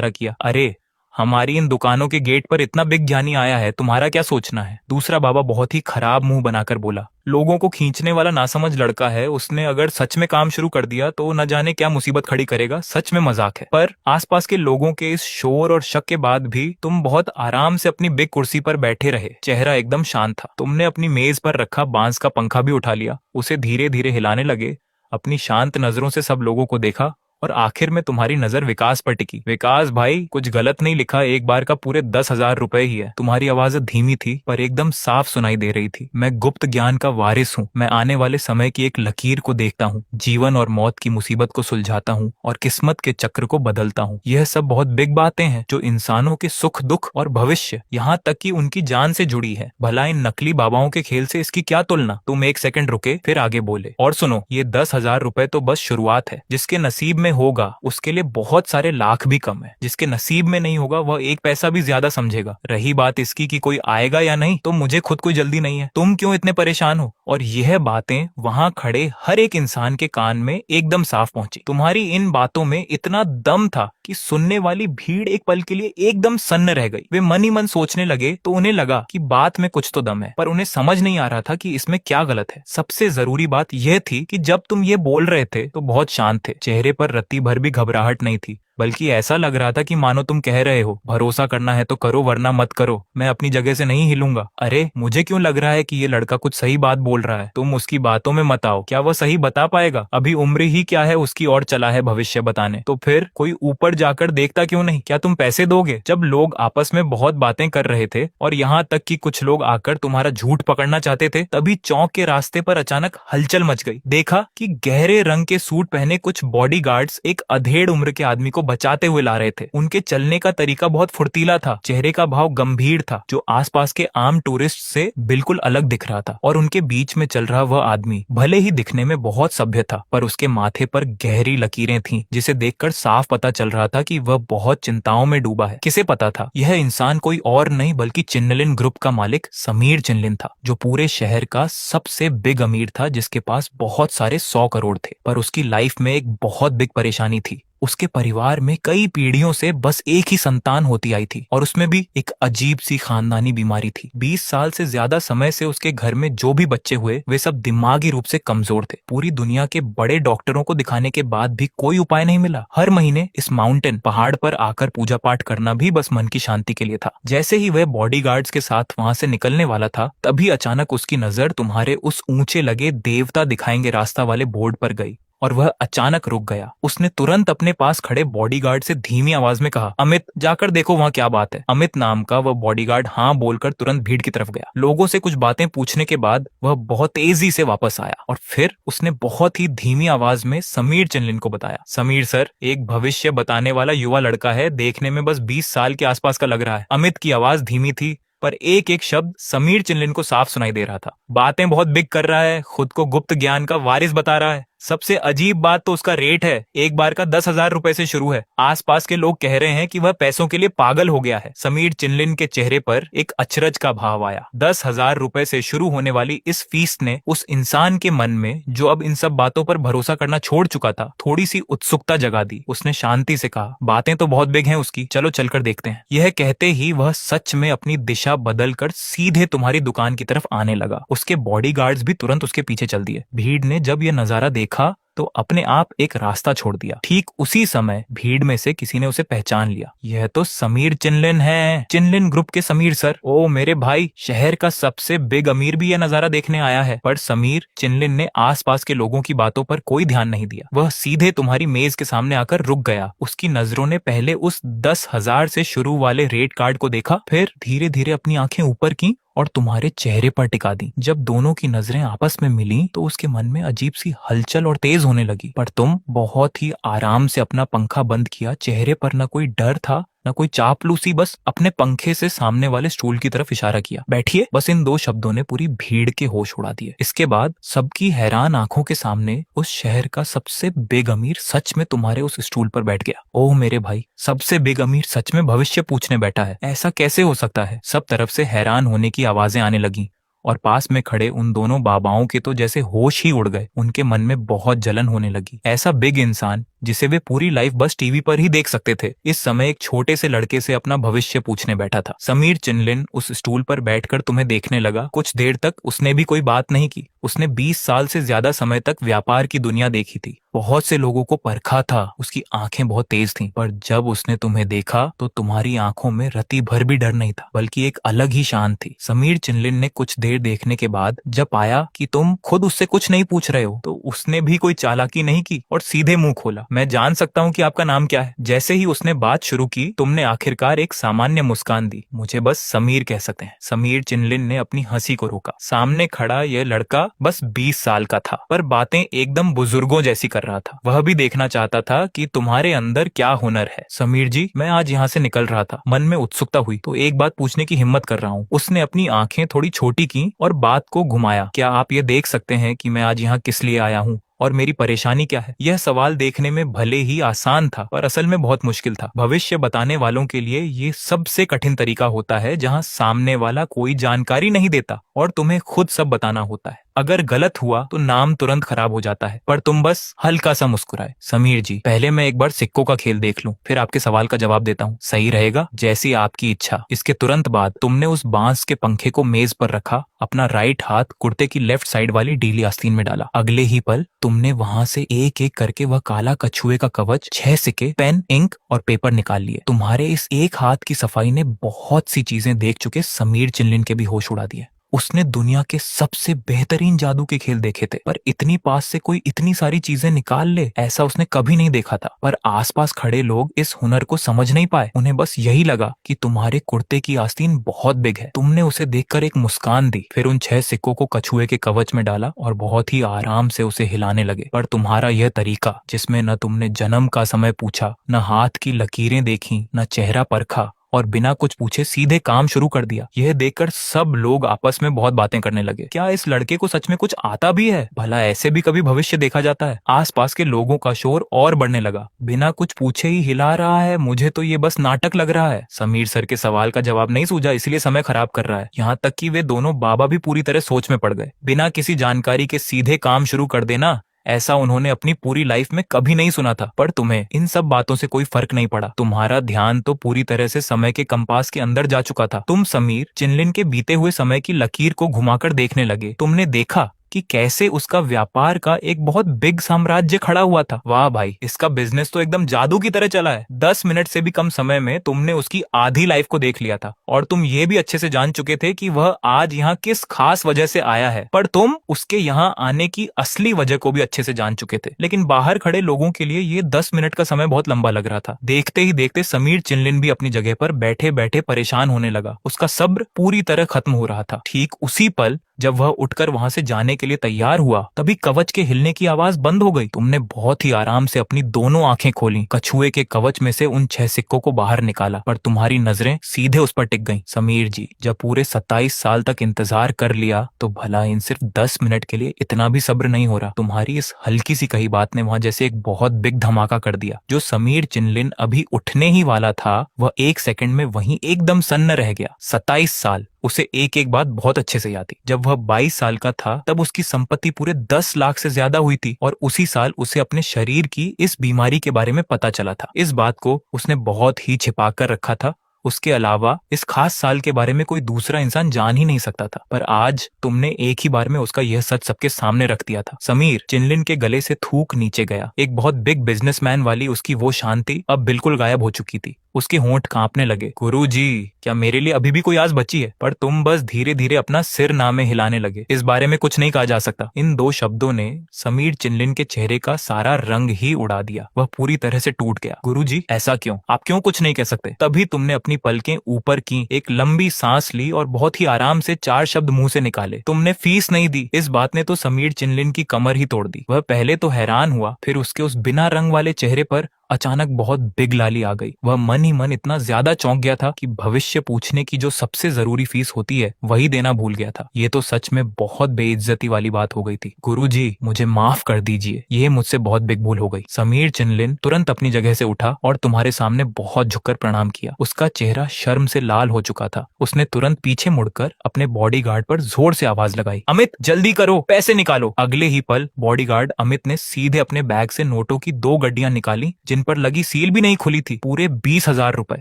किया। अरे, हमारी इन दुकानों के गेट पर इतना बिग ज्ञानी आया है, तुम्हारा क्या सोचना है? दूसरा बाबा बहुत ही खराब मुंह बनाकर बोला, लोगों को खींचने वाला नासमझ लड़का है। उसने अगर सच में काम शुरू कर दिया तो न जाने क्या मुसीबत खड़ी करेगा। सच में मजाक है। पर आसपास के लोगों के इस शोर और शक के बाद भी तुम बहुत आराम से अपनी बिग कुर्सी पर बैठे रहे। चेहरा एकदम शांत था। तुमने अपनी मेज पर रखा बांस का पंखा भी उठा लिया, उसे धीरे धीरे हिलाने लगे, अपनी शांत नजरों से सब लोगों को देखा और आखिर में तुम्हारी नजर विकास पर टिकी। विकास भाई, कुछ गलत नहीं लिखा, एक बार का पूरे 10,000 रुपए ही है। तुम्हारी आवाज धीमी थी पर एकदम साफ सुनाई दे रही थी। मैं गुप्त ज्ञान का वारिस हूँ। मैं आने वाले समय की एक लकीर को देखता हूँ, जीवन और मौत की मुसीबत को सुलझाता हूँ और किस्मत के चक्र को बदलता हूँ। यह सब बहुत बिग बातें हैं जो इंसानों के सुख दुख और भविष्य, यहाँ तक कि उनकी जान से जुड़ी है। भला इन नकली बाबाओं के खेल से इसकी क्या तुलना? तुम एक सेकंड रुके, फिर आगे बोले, और सुनो, ये 10,000 रुपए तो बस शुरुआत है। जिसके नसीब में होगा उसके लिए बहुत सारे लाख भी कम है। जिसके नसीब में नहीं होगा वह एक पैसा भी ज्यादा समझेगा। रही बात इसकी कि कोई आएगा या नहीं, तो मुझे खुद कोई जल्दी नहीं है। तुम क्यों इतने परेशान हो? और यह बातें वहां खड़े हर एक इंसान के कान में एकदम साफ पहुंची। तुम्हारी इन बातों में इतना दम था कि सुनने वाली भीड़ एक पल के लिए एकदम सन्न रह गई। वे मन ही मन सोचने लगे तो उन्हें लगा कि बात में कुछ तो दम है, पर उन्हें समझ नहीं आ रहा था कि इसमें क्या गलत है। सबसे जरूरी बात यह थी कि जब तुम ये बोल रहे थे तो बहुत शांत थे। चेहरे पर रत्ती भर भी घबराहट नहीं थी, बल्कि ऐसा लग रहा था कि मानो तुम कह रहे हो, भरोसा करना है तो करो वरना मत करो, मैं अपनी जगह से नहीं हिलूंगा। अरे, मुझे क्यों लग रहा है कि ये लड़का कुछ सही बात बोल रहा है। तुम उसकी बातों में मत आओ। क्या वह सही बता पाएगा? अभी उम्र ही क्या है उसकी, और चला है भविष्य बताने। तो फिर कोई ऊपर जाकर देखता क्यों नहीं? क्या तुम पैसे दोगे? जब लोग आपस में बहुत बातें कर रहे थे और यहाँ तक कि कुछ लोग आकर तुम्हारा झूठ पकड़ना चाहते थे, तभी चौक के रास्ते पर अचानक हलचल मच गई। देखा कि गहरे रंग के सूट पहने कुछ बॉडीगार्ड्स एक अधेड़ उम्र के आदमी को बचाते हुए ला रहे थे। उनके चलने का तरीका बहुत फुर्तीला था, चेहरे का भाव गंभीर था, जो आसपास के आम टूरिस्ट से बिल्कुल अलग दिख रहा था। और उनके बीच में चल रहा वह आदमी भले ही दिखने में बहुत सभ्य था, पर उसके माथे पर गहरी लकीरें थीं, जिसे देखकर साफ पता चल रहा था कि वह बहुत चिंताओं में डूबा है। किसे पता था? यह इंसान कोई और नहीं बल्कि चिन्नलिन ग्रुप का मालिक समीर चिन्नलिन था, जो पूरे शहर का सबसे बिग अमीर था, जिसके पास बहुत सारे 100 करोड़ थे। पर उसकी लाइफ में एक बहुत बिग परेशानी थी। उसके परिवार में कई पीढ़ियों से बस एक ही संतान होती आई थी, और उसमें भी एक अजीब सी खानदानी बीमारी थी। 20 साल से ज्यादा समय से उसके घर में जो भी बच्चे हुए वे सब दिमागी रूप से कमजोर थे। पूरी दुनिया के बड़े डॉक्टरों को दिखाने के बाद भी कोई उपाय नहीं मिला। हर महीने इस माउंटेन पहाड़ पर आकर पूजा पाठ करना भी बस मन की शांति के लिए था। जैसे ही वह बॉडीगार्ड्स के साथ वहां से निकलने वाला था, तभी अचानक उसकी नजर तुम्हारे उस ऊंचे लगे देवता दिखाएंगे रास्ता वाले बोर्ड पर गई, और वह अचानक रुक गया। उसने तुरंत अपने पास खड़े बॉडीगार्ड से धीमी आवाज में कहा, अमित, जाकर देखो वहां क्या बात है। अमित नाम का वह बॉडीगार्ड हाँ बोलकर तुरंत भीड़ की तरफ गया। लोगों से कुछ बातें पूछने के बाद वह बहुत तेजी से वापस आया, और फिर उसने बहुत ही धीमी आवाज में समीर चिन्नलिन को बताया, समीर सर, एक भविष्य बताने वाला युवा लड़का है, देखने में बस 20 साल के आसपास का लग रहा है। अमित की आवाज धीमी थी, पर एक एक शब्द समीर चिन्नलिन को साफ सुनाई दे रहा था। बातें बहुत बिग कर रहा है, खुद को गुप्त ज्ञान का वारिस बता रहा है। सबसे अजीब बात तो उसका रेट है, एक बार का 10,000 रुपए से शुरू है। आसपास के लोग कह रहे हैं कि वह पैसों के लिए पागल हो गया है। समीर चिनलिन के चेहरे पर एक अचरज का भाव आया। 10,000 रुपए से शुरू होने वाली इस फीस ने उस इंसान के मन में, जो अब इन सब बातों पर भरोसा करना छोड़ चुका था, थोड़ी सी उत्सुकता जगा दी। उसने शांति से कहा, बातें तो बहुत बिग हैं उसकी, चलो चलकर देखते हैं। यह कहते ही वह सच में अपनी दिशा बदलकर सीधे तुम्हारी दुकान की तरफ आने लगा। उसके बॉडीगार्ड्स भी तुरंत उसके पीछे चल दिए। भीड़ ने जब यह नजारा देखा तो अपने आप एक रास्ता छोड़ दिया। ठीक उसी समय भीड़ में से किसी ने उसे पहचान लिया। यह तो समीर चिनलिन है, चिनलिन ग्रुप के समीर सर। ओ मेरे भाई, शहर का सबसे बिग अमीर भी यह नजारा देखने आया है। पर समीर चिनलिन ने आसपास के लोगों की बातों पर कोई ध्यान नहीं दिया। वह सीधे तुम्हारी मेज के सामने आकर रुक गया। उसकी नजरों ने पहले उस 10,000 से शुरू वाले रेट कार्ड को देखा, फिर धीरे धीरे अपनी आंखें ऊपर की और तुम्हारे चेहरे पर टिका दी। जब दोनों की नजरें आपस में मिली तो उसके मन में अजीब सी हलचल और तेज होने लगी। पर तुम बहुत ही आराम से अपना पंखा बंद किया। चेहरे पर न कोई डर था न कोई चापलूसी, बस अपने पंखे से सामने वाले स्टूल की तरफ इशारा किया। बैठिए। बस इन 2 शब्दों ने पूरी भीड़ के होश उड़ा दिए। इसके बाद सबकी हैरान आंखों के सामने उस शहर का सबसे बिग अमीर सच में तुम्हारे उस स्टूल पर बैठ गया। ओह मेरे भाई, सबसे बिग अमीर सच में भविष्य पूछने बैठा है। ऐसा कैसे हो सकता है? सब तरफ से हैरान होने की आवाजें आने लगी और पास में खड़े उन दोनों बाबाओं के तो जैसे होश ही उड़ गए। उनके मन में बहुत जलन होने लगी। ऐसा बिग इंसान जिसे वे पूरी लाइफ बस टीवी पर ही देख सकते थे, इस समय एक छोटे से लड़के से अपना भविष्य पूछने बैठा था। समीर चिनलिन उस स्टूल पर बैठकर तुम्हें देखने लगा। कुछ देर तक उसने भी कोई बात नहीं की। उसने 20 साल से ज्यादा समय तक व्यापार की दुनिया देखी थी, बहुत से लोगों को परखा था। उसकी आंखें बहुत तेज थीं, पर जब उसने तुम्हें देखा तो तुम्हारी आंखों में रति भर भी डर नहीं था, बल्कि एक अलग ही शान थी। समीर चिनलिन ने कुछ देर देखने के बाद जब पाया कि तुम खुद उससे कुछ नहीं पूछ रहे हो, तो उसने भी कोई चालाकी नहीं की और सीधे मुंह खोला, मैं जान सकता हूँ कि आपका नाम क्या है? जैसे ही उसने बात शुरू की, तुमने आखिरकार एक सामान्य मुस्कान दी। मुझे बस समीर कह सकते हैं। समीर चिनलिन ने अपनी हंसी को रोका। सामने खड़ा यह लड़का बस 20 साल का था, पर बातें एकदम बुजुर्गों जैसी कर रहा था। वह भी देखना चाहता था कि तुम्हारे अंदर क्या हुनर है। समीर जी, मैं आज यहाँ से निकल रहा था, मन में उत्सुकता हुई तो एक बात पूछने की हिम्मत कर रहा हूँ। उसने अपनी आंखें थोड़ी छोटी की और बात को घुमाया। क्या आप ये देख सकते हैं कि मैं आज यहाँ किस लिए आया हूँ और मेरी परेशानी क्या है? यह सवाल देखने में भले ही आसान था, पर असल में बहुत मुश्किल था। भविष्य बताने वालों के लिए ये सबसे कठिन तरीका होता है, जहां सामने वाला कोई जानकारी नहीं देता और तुम्हें खुद सब बताना होता है। अगर गलत हुआ तो नाम तुरंत खराब हो जाता है। पर तुम बस हल्का सा मुस्कुराए। समीर जी, पहले मैं एक बार सिक्कों का खेल देख लूं, फिर आपके सवाल का जवाब देता हूँ। सही रहेगा? जैसी आपकी इच्छा। इसके तुरंत बाद तुमने उस बांस के पंखे को मेज पर रखा, अपना राइट हाथ कुर्ते की लेफ्ट साइड वाली ढीली आस्तीन में डाला। अगले ही पल तुमने वहां से एक एक करके वह काला कछुए का कवच, 6 सिक्के, पेन, इंक और पेपर निकाल लिए। तुम्हारे इस एक हाथ की सफाई ने बहुत सी चीजें देख चुके समीर चिनलिन के भी होश उड़ा दिए। उसने दुनिया के सबसे बेहतरीन जादू के खेल देखे थे, पर इतनी पास से कोई इतनी सारी चीजें निकाल ले, ऐसा उसने कभी नहीं देखा था। पर आसपास खड़े लोग इस हुनर को समझ नहीं पाए। उन्हें बस यही लगा कि तुम्हारे कुर्ते की आस्तीन बहुत बिग है। तुमने उसे देखकर एक मुस्कान दी, फिर उन 6 सिक्कों को कछुए के कवच में डाला और बहुत ही आराम से उसे हिलाने लगे। पर तुम्हारा यह तरीका, जिसमें न तुमने जन्म का समय पूछा, न हाथ की लकीरें देखी, न चेहरा परखा और बिना कुछ पूछे सीधे काम शुरू कर दिया, यह देखकर सब लोग आपस में बहुत बातें करने लगे। क्या इस लड़के को सच में कुछ आता भी है? भला ऐसे भी कभी भविष्य देखा जाता है? आसपास के लोगों का शोर और बढ़ने लगा। बिना कुछ पूछे ही हिला रहा है, मुझे तो ये बस नाटक लग रहा है। समीर सर के सवाल का जवाब नहीं सूझा, इसलिए समय खराब कर रहा है। यहाँ तक कि वे दोनों बाबा भी पूरी तरह सोच में पड़ गए। बिना किसी जानकारी के सीधे काम शुरू कर देना, ऐसा उन्होंने अपनी पूरी लाइफ में कभी नहीं सुना था। पर तुम्हें इन सब बातों से कोई फर्क नहीं पड़ा। तुम्हारा ध्यान तो पूरी तरह से समय के कंपास के अंदर जा चुका था। तुम समीर चिनलिन के बीते हुए समय की लकीर को घुमाकर देखने लगे। तुमने देखा कि कैसे उसका व्यापार का एक बहुत बिग साम्राज्य खड़ा हुआ था। वाह भाई, इसका बिजनेस तो एकदम जादू की तरह चला है। 10 मिनट से भी कम समय में तुमने उसकी आधी लाइफ को देख लिया था और तुम ये भी अच्छे से जान चुके थे कि वह आज यहाँ किस खास वजह से आया है। पर तुम उसके यहाँ आने की असली वजह को भी अच्छे से जान चुके थे। लेकिन बाहर खड़े लोगों के लिए ये 10 मिनट का समय बहुत लंबा लग रहा था। देखते ही देखते समीर चिनलिन भी अपनी जगह पर बैठे बैठे परेशान होने लगा। उसका सब्र पूरी तरह खत्म हो रहा था। ठीक उसी पल जब वह उठकर वहां से जाने के लिए तैयार हुआ तभी कवच के हिलने की आवाज बंद हो गई। तुमने बहुत ही आराम से अपनी दोनों आंखें खोली, कछुए के कवच में से उन 6 सिक्कों को बाहर निकाला, पर तुम्हारी नजरें सीधे उस पर टिक गईं। समीर जी, जब पूरे 27 साल तक इंतजार कर लिया तो भला इन सिर्फ 10 मिनट के लिए इतना भी सब्र नहीं हो रहा? तुम्हारी इस हल्की सी कही बात ने वहां जैसे एक बहुत बिग धमाका कर दिया। जो समीर चिनलिन अभी उठने ही वाला था वह 1 सेकंड में वहीं एकदम सन्न रह गया। 27 साल, उसे एक एक बात बहुत अच्छे से याद थी। जब वह 22 साल का था तब उसकी संपत्ति पूरे 10 लाख से ज्यादा हुई थी और उसी साल उसे अपने शरीर की इस बीमारी के बारे में पता चला था। इस बात को उसने बहुत ही छिपा कर रखा था। उसके अलावा इस खास साल के बारे में कोई दूसरा इंसान जान ही नहीं सकता था, पर आज तुमने एक ही बार में उसका यह सच सबके सामने रख दिया था। समीर चिनलिन के गले से थूक नीचे गया। एक बहुत बिग बिजनेसमैन वाली उसकी वो शांति अब बिल्कुल गायब हो चुकी थी। उसके होंठ कांपने लगे। गुरुजी, क्या मेरे लिए अभी भी कोई आस बची है? पर तुम बस धीरे धीरे अपना सिर नामे हिलाने लगे। इस बारे में कुछ नहीं कहा जा सकता। इन 2 शब्दों ने समीर चिनलिन के चेहरे का सारा रंग ही उड़ा दिया। वह पूरी तरह से टूट गया। गुरुजी, ऐसा क्यों? आप क्यों कुछ नहीं कह सकते? तभी तुमने अपनी पलकें ऊपर की, एक लंबी सांस ली और बहुत ही आराम से 4 शब्द मुंह से निकाले। तुमने फीस नहीं दी। इस बात ने तो समीर चिनलिन की कमर ही तोड़ दी। वह पहले तो हैरान हुआ, फिर उसके उस बिना रंग वाले चेहरे पर अचानक बहुत बिग लाली आ गई। वह मन ही मन इतना ज्यादा चौंक गया था कि भविष्य पूछने की जो सबसे जरूरी फीस होती है वही देना भूल गया था। ये तो सच में बहुत बेइज्जती वाली बात हो गई थी। गुरुजी, मुझे माफ कर दीजिए, ये मुझसे बहुत बिग भूल हो गई। समीर चिनलिन तुरंत अपनी जगह से उठा और तुम्हारे सामने बहुत झुककर प्रणाम किया। उसका चेहरा शर्म से लाल हो चुका था। उसने तुरंत पीछे मुड़कर अपने बॉडीगार्ड पर जोर से आवाज लगाई, अमित जल्दी करो, पैसे निकालो। अगले ही पल बॉडीगार्ड अमित ने सीधे अपने बैग से नोटों की 2 गड्डियां निकाली जिन पर लगी सील भी नहीं खुली थी। पूरे 20,000 रुपए।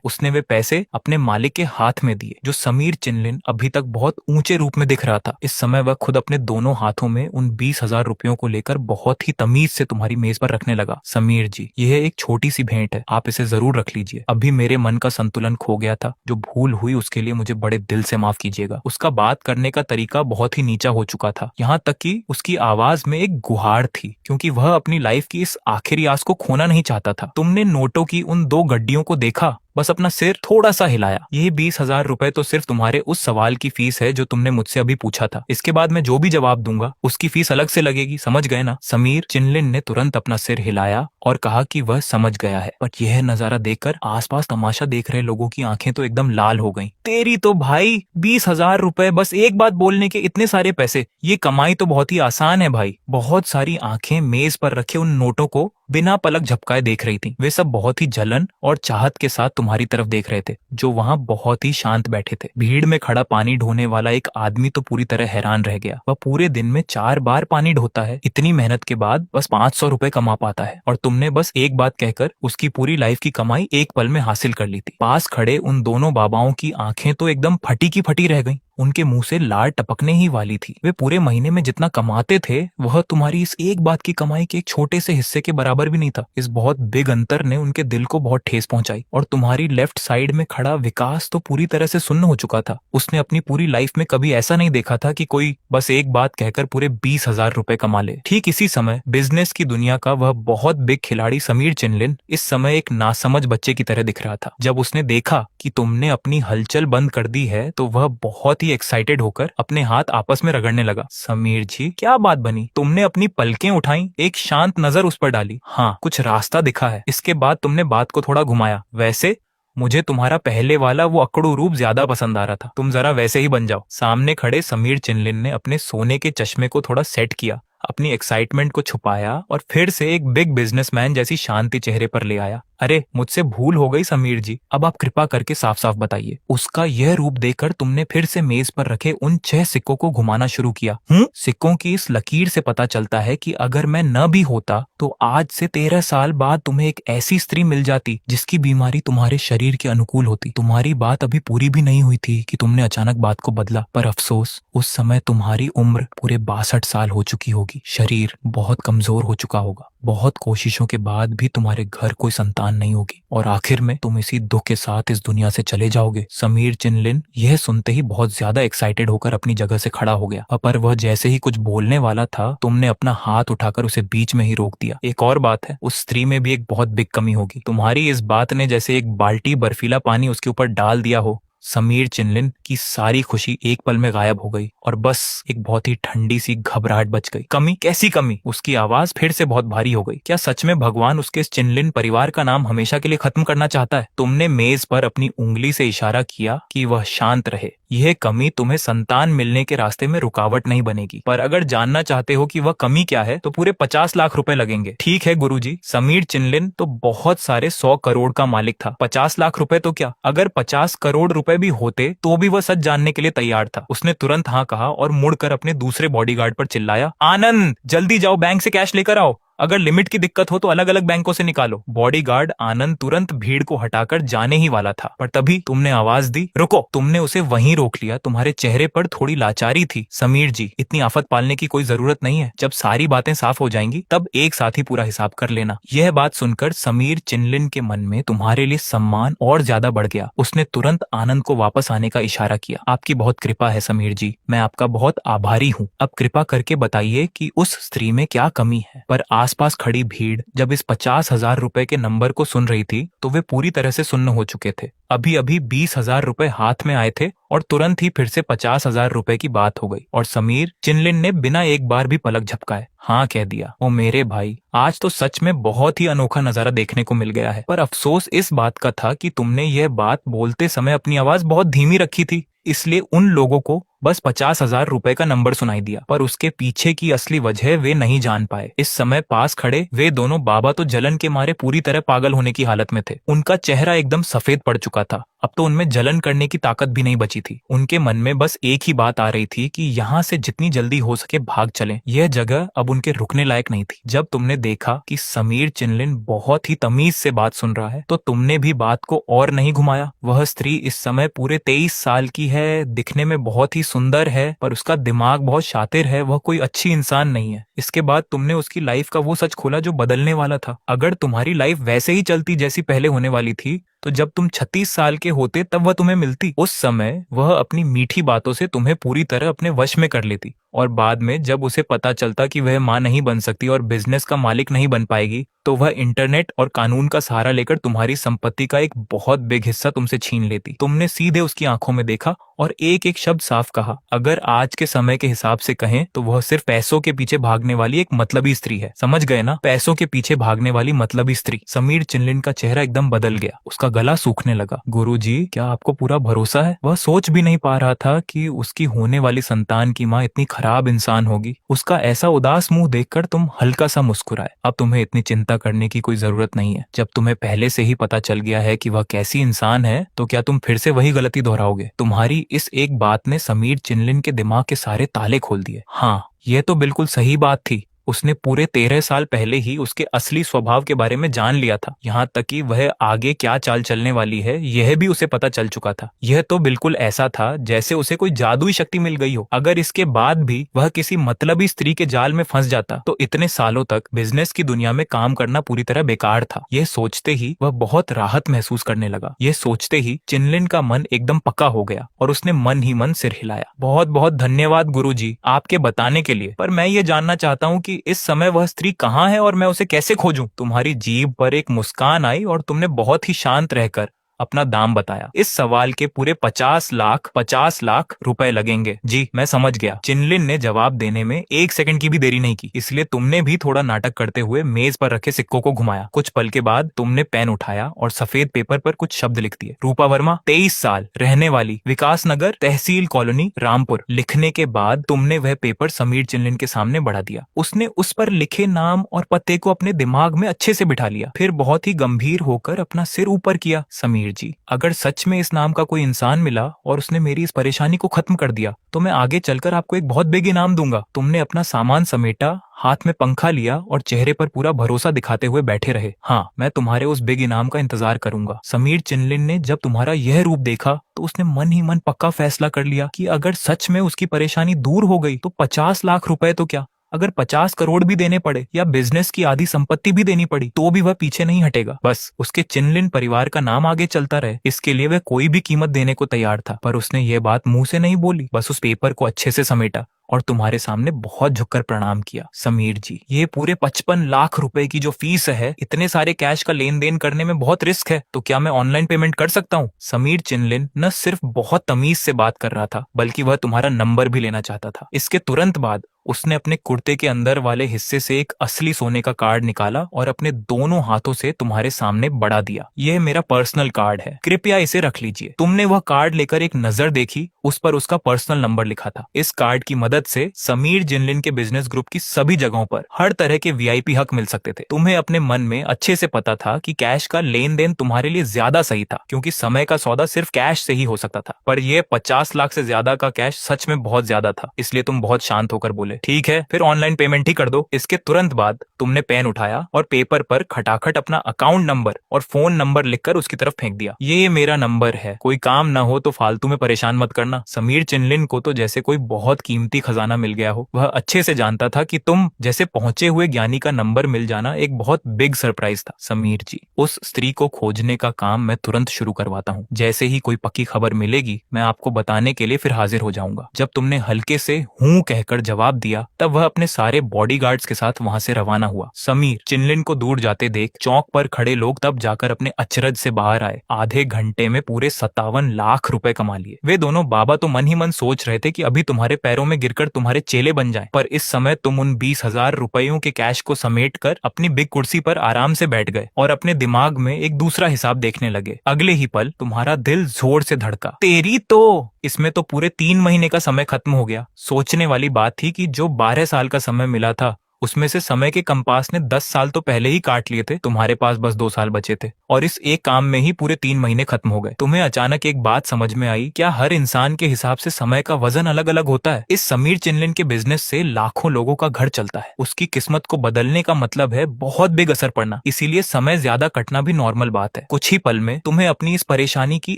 उसने वे पैसे अपने मालिक के हाथ में दिए, जो समीर चिनलिन अभी तक बहुत ऊंचे रूप में दिख रहा था। इस समय वह खुद अपने दोनों हाथों में उन 20,000 रुपयों को लेकर बहुत ही तमीज से तुम्हारी मेज पर रखने लगा। समीर जी, यह एक छोटी सी भेंट है, आप इसे जरूर रख लीजिए। अभी मेरे मन का संतुलन खो गया था। जो भूल हुई उसके लिए मुझे बड़े दिल से माफ कीजिएगा। उसका बात करने का तरीका बहुत ही नीचा हो चुका था, यहाँ तक कि उसकी आवाज में एक गुहार थी, क्योंकि वह अपनी लाइफ की इस आखिरी आस को खोना नहीं चाहता था। तुमने नोटों की उन 2 गड्डियों को देखा, बस अपना सिर थोड़ा सा हिलाया। ये 20,000 रुपए तो सिर्फ तुम्हारे उस सवाल की फीस है जो तुमने मुझसे अभी पूछा था। इसके बाद मैं जो भी जवाब दूंगा उसकी फीस अलग से लगेगी, समझ गए ना? समीर चिनलिन ने तुरंत अपना सिर हिलाया और कहा कि वह समझ गया है। पर यह नजारा देखकर आसपास तमाशा देख रहे लोगों की आंखें तो एकदम लाल हो गईं। तेरी तो भाई, 20,000 रुपए, बस एक बात बोलने के इतने सारे पैसे, ये कमाई तो बहुत ही आसान है भाई। बहुत सारी आंखें मेज पर रखे उन नोटों को बिना पलक झपकाए देख रही थी। वे सब बहुत ही जलन और चाहत के साथ तुम्हारी तरफ देख रहे थे, जो वहां बहुत ही शांत बैठे थे। भीड़ में खड़ा पानी ढोने वाला एक आदमी तो पूरी तरह हैरान रह गया। वह पूरे दिन में 4 बार पानी ढोता है, इतनी मेहनत के बाद बस 500 रुपए कमा पाता है, और तुमने बस एक बात कहकर उसकी पूरी लाइफ की कमाई एक पल में हासिल कर ली थी। पास खड़े उन दोनों बाबाओं की आंखें तो एकदम फटी की फटी रह गईं। उनके मुंह से लार टपकने ही वाली थी। वे पूरे महीने में जितना कमाते थे वह तुम्हारी इस एक बात की कमाई के एक छोटे से हिस्से के बराबर भी नहीं था। इस बहुत बिग अंतर ने उनके दिल को बहुत ठेस पहुंचाई। और तुम्हारी लेफ्ट साइड में खड़ा विकास तो पूरी तरह से सुन्न हो चुका था। उसने अपनी पूरी लाइफ में कभी ऐसा नहीं देखा था कि कोई बस एक बात कहकर पूरे 20,000 रुपए कमा ले। ठीक इसी समय बिजनेस की दुनिया का वह बहुत बिग खिलाड़ी समीर चिनलिन इस समय एक नासमझ बच्चे की तरह दिख रहा था। जब उसने देखा कि तुमने अपनी हलचल बंद कर दी है तो वह बहुत ही एक्साइटेड होकर अपने हाथ आपस में रगड़ने लगा। समीर जी, क्या बात बनी? तुमने अपनी पलकें उठाई, एक शांत नजर उस पर डाली। हाँ, कुछ रास्ता दिखा है। इसके बाद तुमने बात को थोड़ा घुमाया। वैसे मुझे तुम्हारा पहले वाला वो अकड़ू रूप ज्यादा पसंद आ रहा था। तुम जरा वैसे ही बन जाओ। सामने खड़े समीर चिनलिन ने अपने सोने के चश्मे को थोड़ा सेट किया, अपनी एक्साइटमेंट को छुपाया और फिर से एक बिग बिजनेसमैन जैसी शांति चेहरे पर ले आया। अरे, मुझसे भूल हो गई समीर जी, अब आप कृपा करके साफ साफ बताइए। उसका यह रूप देखकर तुमने फिर से मेज पर रखे उन 6 सिक्कों को घुमाना शुरू किया। सिक्कों की इस लकीर से पता चलता है कि अगर मैं न भी होता तो आज से 13 साल बाद तुम्हें एक ऐसी स्त्री मिल जाती जिसकी बीमारी तुम्हारे शरीर के अनुकूल होती। तुम्हारी बात अभी पूरी भी नहीं हुई थी कि तुमने अचानक बात को बदला, पर अफसोस उस समय तुम्हारी उम्र पूरे 62 साल हो चुकी होगी। शरीर बहुत कमजोर हो चुका होगा। बहुत कोशिशों के बाद भी तुम्हारे घर कोई संतान नहीं होगी और आखिर में तुम इसी दुख के साथ इस दुनिया से चले जाओगे। समीर चिनलिन यह सुनते ही बहुत ज्यादा एक्साइटेड होकर अपनी जगह से खड़ा हो गया, पर वह जैसे ही कुछ बोलने वाला था तुमने अपना हाथ उठाकर उसे बीच में ही रोक दिया। एक और बात है, उस स्त्री में भी एक बहुत बिग कमी होगी। तुम्हारी इस बात ने जैसे एक बाल्टी बर्फीला पानी उसके ऊपर डाल दिया हो। समीर चिनलिन की सारी खुशी एक पल में गायब हो गई और बस एक बहुत ही ठंडी सी घबराहट बच गई। कमी? कैसी कमी? उसकी आवाज फिर से बहुत भारी हो गई। क्या सच में भगवान उसके इस चिनलिन परिवार का नाम हमेशा के लिए खत्म करना चाहता है? तुमने मेज पर अपनी उंगली से इशारा किया कि वह शांत रहे। यह कमी तुम्हें संतान मिलने के रास्ते में रुकावट नहीं बनेगी, पर अगर जानना चाहते हो कि वह कमी क्या है तो पूरे 50 लाख रुपए लगेंगे। ठीक है गुरुजी। समीर चिनलिन तो बहुत सारे 100 करोड़ का मालिक था, 50 लाख रुपए तो क्या, अगर 50 करोड़ रुपए भी होते तो भी वह सच जानने के लिए तैयार था। उसने तुरंत हाँ कहा और मुड़कर अपने दूसरे बॉडीगार्ड पर चिल्लाया, आनंद जल्दी जाओ, बैंक से कैश लेकर आओ। अगर लिमिट की दिक्कत हो तो अलग अलग बैंकों से निकालो। बॉडीगार्ड आनंद तुरंत भीड़ को हटाकर जाने ही वाला था, पर तभी तुमने आवाज दी, रुको। तुमने उसे वहीं रोक लिया। तुम्हारे चेहरे पर थोड़ी लाचारी थी। समीर जी, इतनी आफत पालने की कोई जरूरत नहीं है। जब सारी बातें साफ हो जाएंगी तब एक साथ ही पूरा हिसाब कर लेना। यह बात सुनकर समीर चिनलिन के मन में तुम्हारे लिए सम्मान और ज्यादा बढ़ गया। उसने तुरंत आनंद को वापस आने का इशारा किया। आपकी बहुत कृपा है समीर जी, मैं आपका बहुत आभारी हूँ। अब कृपा करके बताइए कि उस स्त्री में क्या कमी है। पर आसपास खड़ी भीड़ जब इस 50,000 रुपए के नंबर को सुन रही थी तो वे पूरी तरह से सुन्न हो चुके थे। अभी अभी 20,000 रुपए हाथ में आए थे और तुरंत ही फिर से 50,000 रुपए की बात हो गई और समीर चिनलिन ने बिना एक बार भी पलक झपकाए हाँ कह दिया। ओ मेरे भाई, आज तो सच में बहुत ही अनोखा नजारा देखने को मिल गया है। पर अफसोस इस बात का था कि तुमने यह बात बोलते समय अपनी आवाज बहुत धीमी रखी थी, इसलिए उन लोगों को बस 50,000 रुपए का नंबर सुनाई दिया, पर उसके पीछे की असली वजह वे नहीं जान पाए। इस समय पास खड़े वे दोनों बाबा तो जलन के मारे पूरी तरह पागल होने की हालत में थे। उनका चेहरा एकदम सफेद पड़ चुका था। अब तो उनमें जलन करने की ताकत भी नहीं बची थी। उनके मन में बस एक ही बात आ रही थी कि यहाँ से जितनी जल्दी हो सके भाग चलें। यह जगह अब उनके रुकने लायक नहीं थी। जब तुमने देखा कि समीर चिनलिन बहुत ही तमीज से बात सुन रहा है तो तुमने भी बात को और नहीं घुमाया। वह स्त्री इस समय पूरे 23 साल की है, दिखने में बहुत ही सुंदर है, पर उसका दिमाग बहुत शातिर है। वह कोई अच्छी इंसान नहीं है। इसके बाद तुमने उसकी लाइफ का वो सच खोला जो बदलने वाला था। अगर तुम्हारी लाइफ वैसे ही चलती जैसी पहले होने वाली थी तो जब तुम 36 साल के होते तब वह तुम्हें मिलती। उस समय वह अपनी मीठी बातों से तुम्हें पूरी तरह अपने वश में कर लेती और बाद में जब उसे पता चलता कि वह मां नहीं बन सकती और बिजनेस का मालिक नहीं बन पाएगी तो वह इंटरनेट और कानून का सहारा लेकर तुम्हारी संपत्ति का एक बहुत बिग हिस्सा तुमसे छीन लेती। तुमने सीधे उसकी आंखों में देखा और एक एक शब्द साफ कहा, अगर आज के समय के हिसाब से कहें तो वह सिर्फ पैसों के पीछे भागने वाली एक मतलबी स्त्री है। समझ गए ना? पैसों के पीछे भागने वाली मतलबी स्त्री। समीर चिनलिन का चेहरा एकदम बदल गया, उसका गला सूखने लगा। गुरुजी, क्या आपको पूरा भरोसा है? वह सोच भी नहीं पा रहा था कि उसकी होने वाली संतान की माँ इतनी खराब इंसान होगी। उसका ऐसा उदास मुंह देखकर तुम हल्का सा मुस्कुराए। अब तुम्हें इतनी चिंता करने की कोई जरूरत नहीं है। जब तुम्हें पहले से ही पता चल गया है कि वह कैसी इंसान है तो क्या तुम फिर से वही गलती दोहराओगे? तुम्हारी इस एक बात ने समीर चिनलिन के दिमाग के सारे ताले खोल दिए। हाँ, यह तो बिल्कुल सही बात थी। उसने पूरे 13 साल पहले ही उसके असली स्वभाव के बारे में जान लिया था। यहाँ तक कि वह आगे क्या चाल चलने वाली है यह भी उसे पता चल चुका था। यह तो बिल्कुल ऐसा था जैसे उसे कोई जादुई शक्ति मिल गई हो। अगर इसके बाद भी वह किसी मतलबी स्त्री के जाल में फंस जाता तो इतने सालों तक बिजनेस की दुनिया में काम करना पूरी तरह बेकार था। यह सोचते ही वह बहुत राहत महसूस करने लगा। यह सोचते ही चिनलिन का मन एकदम पक्का हो गया और उसने मन ही मन सिर हिलाया। बहुत बहुत धन्यवाद गुरुजी आपके बताने के लिए, पर मैं ये जानना चाहता हूँ कि इस समय वह स्त्री कहाँ है और मैं उसे कैसे खोजूं? तुम्हारी जीभ पर एक मुस्कान आई और तुमने बहुत ही शांत रहकर अपना दाम बताया। इस सवाल के पूरे 50 लाख रुपए लगेंगे। जी मैं समझ गया। चिनलिन ने जवाब देने में एक सेकंड की भी देरी नहीं की, इसलिए तुमने भी थोड़ा नाटक करते हुए मेज पर रखे सिक्कों को घुमाया। कुछ पल के बाद तुमने पेन उठाया और सफेद पेपर पर कुछ शब्द लिख दिए। रूपा वर्मा, 23 साल, रहने वाली, विकास नगर, तहसील कॉलोनी, रामपुर। लिखने के बाद तुमने वह पेपर समीर चिनलिन के सामने बढ़ा दिया। उसने उस पर लिखे नाम और पते को अपने दिमाग में अच्छे से बिठा लिया, फिर बहुत ही गंभीर होकर अपना सिर ऊपर किया। समीर जी, अगर सच में इस नाम का कोई इंसान मिला और उसने मेरी इस परेशानी को खत्म कर दिया तो मैं आगे चलकर आपको एक बहुत बिग इनाम दूंगा। तुमने अपना सामान समेटा, हाथ में पंखा लिया और चेहरे पर पूरा भरोसा दिखाते हुए बैठे रहे। हाँ, मैं तुम्हारे उस बिग इनाम का इंतजार करूंगा। समीर चिनलिन ने जब तुम्हारा यह रूप देखा तो उसने मन ही मन पक्का फैसला कर लिया कि अगर सच में उसकी परेशानी दूर हो गई तो 50 लाख रुपए तो क्या, अगर 50 करोड़ भी देने पड़े या बिजनेस की आधी संपत्ति भी देनी पड़ी तो भी वह पीछे नहीं हटेगा। बस उसके चिनलिन परिवार का नाम आगे चलता रहे, इसके लिए वह कोई भी कीमत देने को तैयार था। पर उसने ये बात मुंह से नहीं बोली, बस उस पेपर को अच्छे से समेटा और तुम्हारे सामने बहुत झुककर प्रणाम किया। समीर जी, ये पूरे 55 लाख रुपए की जो फीस है, इतने सारे कैश का लेन देन करने में बहुत रिस्क है, तो क्या मैं ऑनलाइन पेमेंट कर सकता हूँ? समीर चिनलिन न सिर्फ बहुत तमीज से बात कर रहा था, बल्कि वह तुम्हारा नंबर भी लेना चाहता था। इसके तुरंत बाद उसने अपने कुर्ते के अंदर वाले हिस्से से एक असली सोने का कार्ड निकाला और अपने दोनों हाथों से तुम्हारे सामने बढ़ा दिया। यह मेरा पर्सनल कार्ड है, कृपया इसे रख लीजिए। तुमने वह कार्ड लेकर एक नजर देखी, उस पर उसका पर्सनल नंबर लिखा था। इस कार्ड की मदद से समीर जिनलिन के बिजनेस ग्रुप की सभी जगहों पर हर तरह के वीआईपी हक मिल सकते थे। तुम्हें अपने मन में अच्छे से पता था कि कैश का लेन देन तुम्हारे लिए ज्यादा सही था, क्योंकि समय का सौदा सिर्फ कैश से ही हो सकता था। पर यह 50 लाख से ज्यादा का कैश सच में बहुत ज्यादा था, इसलिए तुम बहुत शांत होकर बोले, ठीक है, फिर ऑनलाइन पेमेंट ही कर दो। इसके तुरंत बाद तुमने पेन उठाया और पेपर पर खटाखट अपना अकाउंट नंबर और फोन नंबर लिखकर उसकी तरफ फेंक दिया। ये मेरा नंबर है, कोई काम ना हो तो फालतू में परेशान मत करना। समीर चिनलिन को तो जैसे कोई बहुत कीमती खजाना मिल गया हो। वह अच्छे से जानता था कि तुम जैसे पहुंचे हुए ज्ञानी का नंबर मिल जाना एक बहुत बिग सरप्राइज था। समीर जी, उस स्त्री को खोजने का काम मैं तुरंत शुरू करवाता हूँ। जैसे ही कोई पक्की खबर मिलेगी, मैं आपको बताने के लिए फिर हाजिर हो जाऊंगा। जब तुमने हल्के से हूं कहकर जवाब दिया, तब वह अपने सारे बॉडीगार्ड्स के साथ वहां से रवाना हुआ। समीर चिनलिन को दूर जाते देख चौक पर खड़े लोग तब जाकर अपने अचरज से बाहर आए। आधे घंटे में पूरे 57 लाख रुपए कमा लिए। वे दोनों बाबा तो मन ही मन सोच रहे थे कि अभी तुम्हारे पैरों में गिरकर तुम्हारे चेले बन जाएं, पर इस समय तुम उन 20,000 रुपयों के कैश को समेट कर अपनी बिग कुर्सी पर आराम से बैठ गए और अपने दिमाग में एक दूसरा हिसाब देखने लगे। अगले ही पल तुम्हारा दिल जोर से धड़का। तेरी तो इसमें तो पूरे 3 महीने का समय खत्म हो गया। सोचने वाली बात थी कि जो 12 साल का समय मिला था, उसमें से समय के कंपास ने 10 साल तो पहले ही काट लिए थे। तुम्हारे पास बस 2 साल बचे थे और इस एक काम में ही पूरे 3 महीने खत्म हो गए। तुम्हें अचानक एक बात समझ में आई, क्या हर इंसान के हिसाब से समय का वजन अलग अलग होता है? इस समीर चिनलिन के बिजनेस से लाखों लोगों का घर चलता है। उसकी किस्मत को बदलने का मतलब है बहुत बिग असर पड़ना, इसीलिए समय ज्यादा कटना भी नॉर्मल बात है। कुछ ही पल में तुम्हें अपनी इस परेशानी की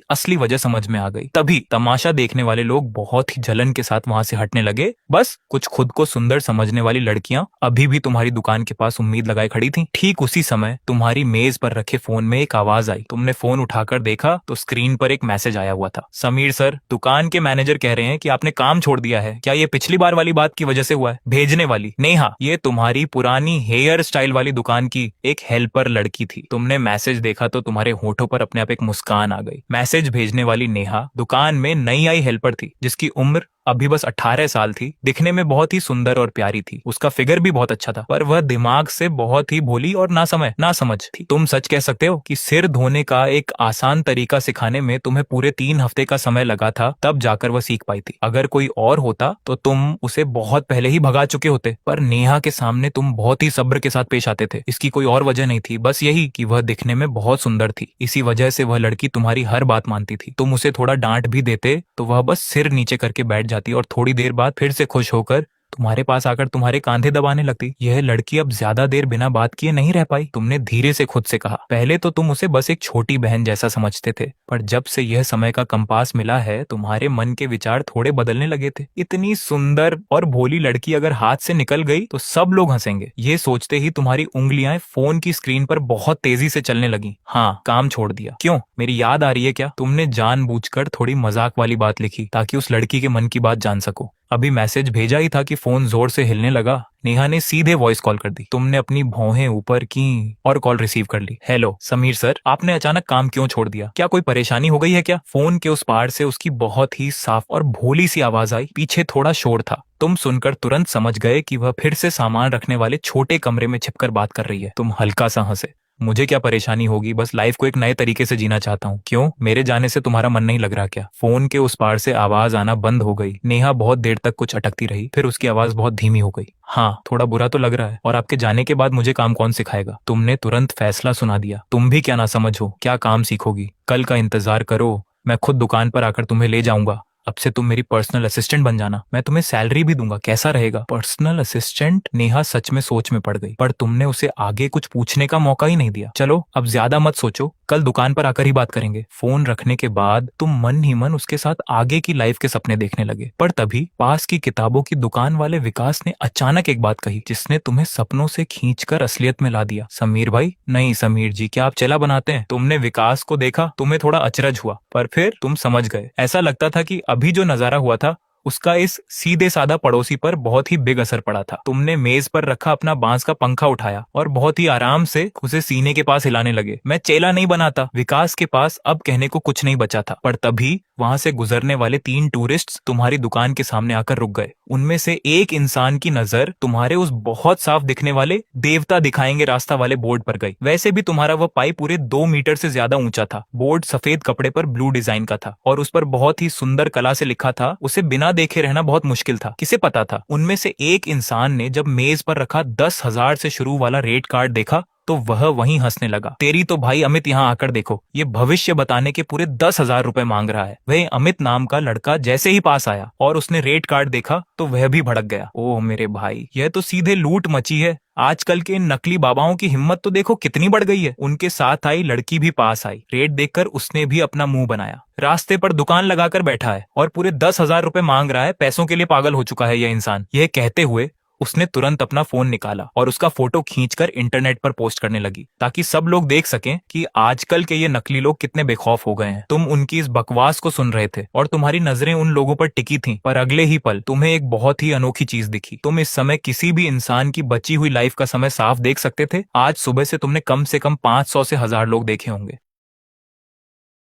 असली वजह समझ में आ गई। तभी तमाशा देखने वाले लोग बहुत ही जलन के साथ वहां से हटने लगे। बस कुछ खुद को सुंदर समझने वाली लड़कियां अभी भी तुम्हारी दुकान के पास उम्मीद लगाए खड़ी थी। ठीक उसी समय तुम्हारी मेज पर रखे फोन में एक आवाज आई। तुमने फोन उठाकर देखा तो स्क्रीन पर एक मैसेज आया हुआ था। समीर सर, दुकान के मैनेजर कह रहे हैं कि आपने काम छोड़ दिया है। क्या ये पिछली बार वाली बात की वजह से हुआ है? भेजने वाली नेहा, ये तुम्हारी पुरानी हेयर स्टाइल वाली दुकान की एक हेल्पर लड़की थी। तुमने मैसेज देखा तो तुम्हारे होठों पर अपने आप एक मुस्कान आ गई। मैसेज भेजने वाली नेहा दुकान में नई आई हेल्पर थी, जिसकी उम्र अभी बस 18 साल थी। दिखने में बहुत ही सुंदर और प्यारी थी। उसका फिगर भी बहुत अच्छा था, पर वह दिमाग से बहुत ही भोली और ना समझ थी। तुम सच कह सकते हो कि सिर धोने का एक आसान तरीका सिखाने में तुम्हें पूरे 3 हफ्ते का समय लगा था, तब जाकर वह सीख पाई थी। अगर कोई और होता तो तुम उसे बहुत पहले ही भगा चुके होते, पर नेहा के सामने तुम बहुत ही सब्र के साथ पेश आते थे। इसकी कोई और वजह नहीं थी, बस यही कि वह दिखने में बहुत सुंदर थी। इसी वजह से वह लड़की तुम्हारी हर बात मानती थी। तुम उसे थोड़ा डांट भी देते तो वह बस सिर नीचे करके बैठ जाती और थोड़ी देर बाद फिर से खुश होकर तुम्हारे पास आकर तुम्हारे कांधे दबाने लगती। यह लड़की अब ज्यादा देर बिना बात किए नहीं रह पाई। तुमने धीरे से खुद से कहा, पहले तो तुम उसे बस एक छोटी बहन जैसा समझते थे, पर जब से यह समय का कंपास मिला है, तुम्हारे मन के विचार थोड़े बदलने लगे थे। इतनी सुंदर और भोली लड़की अगर हाथ से निकल गई तो सब लोग हंसेंगे। ये सोचते ही तुम्हारी उंगलियां फोन की स्क्रीन पर बहुत तेजी से चलने लगी। हाँ, काम छोड़ दिया। क्यों, मेरी याद आ रही है क्या? तुमने जानबूझकर थोड़ी मजाक वाली बात लिखी ताकि उस लड़की के मन की बात जान सको। अभी मैसेज भेजा ही था कि फोन जोर से हिलने लगा। नेहा ने सीधे वॉइस कॉल कर दी। तुमने अपनी भौहें ऊपर की और कॉल रिसीव कर ली। हेलो समीर सर, आपने अचानक काम क्यों छोड़ दिया? क्या कोई परेशानी हो गई है क्या? फोन के उस पार से उसकी बहुत ही साफ और भोली सी आवाज आई। पीछे थोड़ा शोर था। तुम सुनकर तुरंत समझ गए कि वह फिर से सामान रखने वाले छोटे कमरे में छिपकर बात कर रही है। तुम हल्का सा हंसे। मुझे क्या परेशानी होगी, बस लाइफ को एक नए तरीके से जीना चाहता हूँ। क्यों, मेरे जाने से तुम्हारा मन नहीं लग रहा क्या? फोन के उस पार से आवाज आना बंद हो गई। नेहा बहुत देर तक कुछ अटकती रही, फिर उसकी आवाज बहुत धीमी हो गई। हाँ, थोड़ा बुरा तो लग रहा है, और आपके जाने के बाद मुझे काम कौन सिखाएगा? तुमने तुरंत फैसला सुना दिया। तुम भी क्या ना समझो, क्या काम सीखोगी? कल का इंतजार करो, मैं खुद दुकान पर आकर तुम्हें ले जाऊंगा। अब से तुम मेरी पर्सनल असिस्टेंट बन जाना, मैं तुम्हें सैलरी भी दूंगा। कैसा रहेगा? Personal assistant? नेहा सच में सोच में पड़ गई, पर तुमने उसे आगे कुछ पूछने का मौका ही नहीं दिया। चलो अब ज्यादा मत सोचो, कल दुकान पर आकर ही बात करेंगे। फोन रखने के बाद तुम मन ही मन उसके साथ आगे की लाइफ के सपने देखने लगे। पर तभी पास की किताबों की दुकान वाले विकास ने अचानक एक बात कही, जिसने तुम्हें सपनों से खींचकर असलियत में ला दिया। समीर भाई, नहीं समीर जी, क्या आप चला बनाते हैं? तुमने विकास को देखा, तुम्हें थोड़ा अचरज हुआ, पर फिर तुम समझ गए। ऐसा लगता था कि अभी जो नजारा हुआ था उसका इस सीधे साधा पड़ोसी पर बहुत ही बिग असर पड़ा था। तुमने मेज पर रखा अपना बांस का पंखा उठाया और बहुत ही आराम से उसे सीने के पास हिलाने लगे। मैं चेला नहीं बनाता। विकास के पास अब कहने को कुछ नहीं बचा था, पर तभी वहां से गुजरने वाले 3 टूरिस्ट्स तुम्हारी दुकान के सामने आकर रुक गए। उनमें से एक इंसान की नजर तुम्हारे उस बहुत साफ दिखने वाले देवता दिखाएंगे रास्ता वाले बोर्ड पर गई। वैसे भी तुम्हारा वह पाइप पूरे 2 मीटर से ज्यादा ऊंचा था। बोर्ड सफेद कपड़े पर ब्लू डिजाइन का था और उस पर बहुत ही सुंदर कला से लिखा था। उसे बिना देखे रहना बहुत मुश्किल था। किसे पता था? उनमें से एक इंसान ने जब मेज पर रखा 10,000 से शुरू वाला रेट कार्ड देखा तो वह वहीं हंसने लगा। तेरी तो भाई अमित, यहाँ आकर देखो, ये भविष्य बताने के पूरे 10,000 रुपए मांग रहा है। वह अमित नाम का लड़का जैसे ही पास आया और उसने रेट कार्ड देखा तो वह भी भड़क गया। ओह मेरे भाई, यह तो सीधे लूट मची है। आजकल के इन नकली बाबाओं की हिम्मत तो देखो कितनी बढ़ गई है। उनके साथ आई लड़की भी पास आई। रेट देखकर उसने भी अपना मुंह बनाया। रास्ते पर दुकान लगाकर बैठा है और पूरे 10,000 रुपए मांग रहा है। पैसों के लिए पागल हो चुका है यह इंसान। यह कहते हुए उसने तुरंत अपना फोन निकाला और उसका फोटो खींचकर इंटरनेट पर पोस्ट करने लगी, ताकि सब लोग देख सकें कि आजकल के ये नकली लोग कितने बेखौफ हो गए हैं। तुम उनकी इस बकवास को सुन रहे थे और तुम्हारी नजरें उन लोगों पर टिकी थीं, पर अगले ही पल तुम्हें एक बहुत ही अनोखी चीज दिखी। तुम इस समय किसी भी इंसान की बची हुई लाइफ का समय साफ देख सकते थे। आज सुबह से तुमने कम 500 से 1000 लोग देखे होंगे।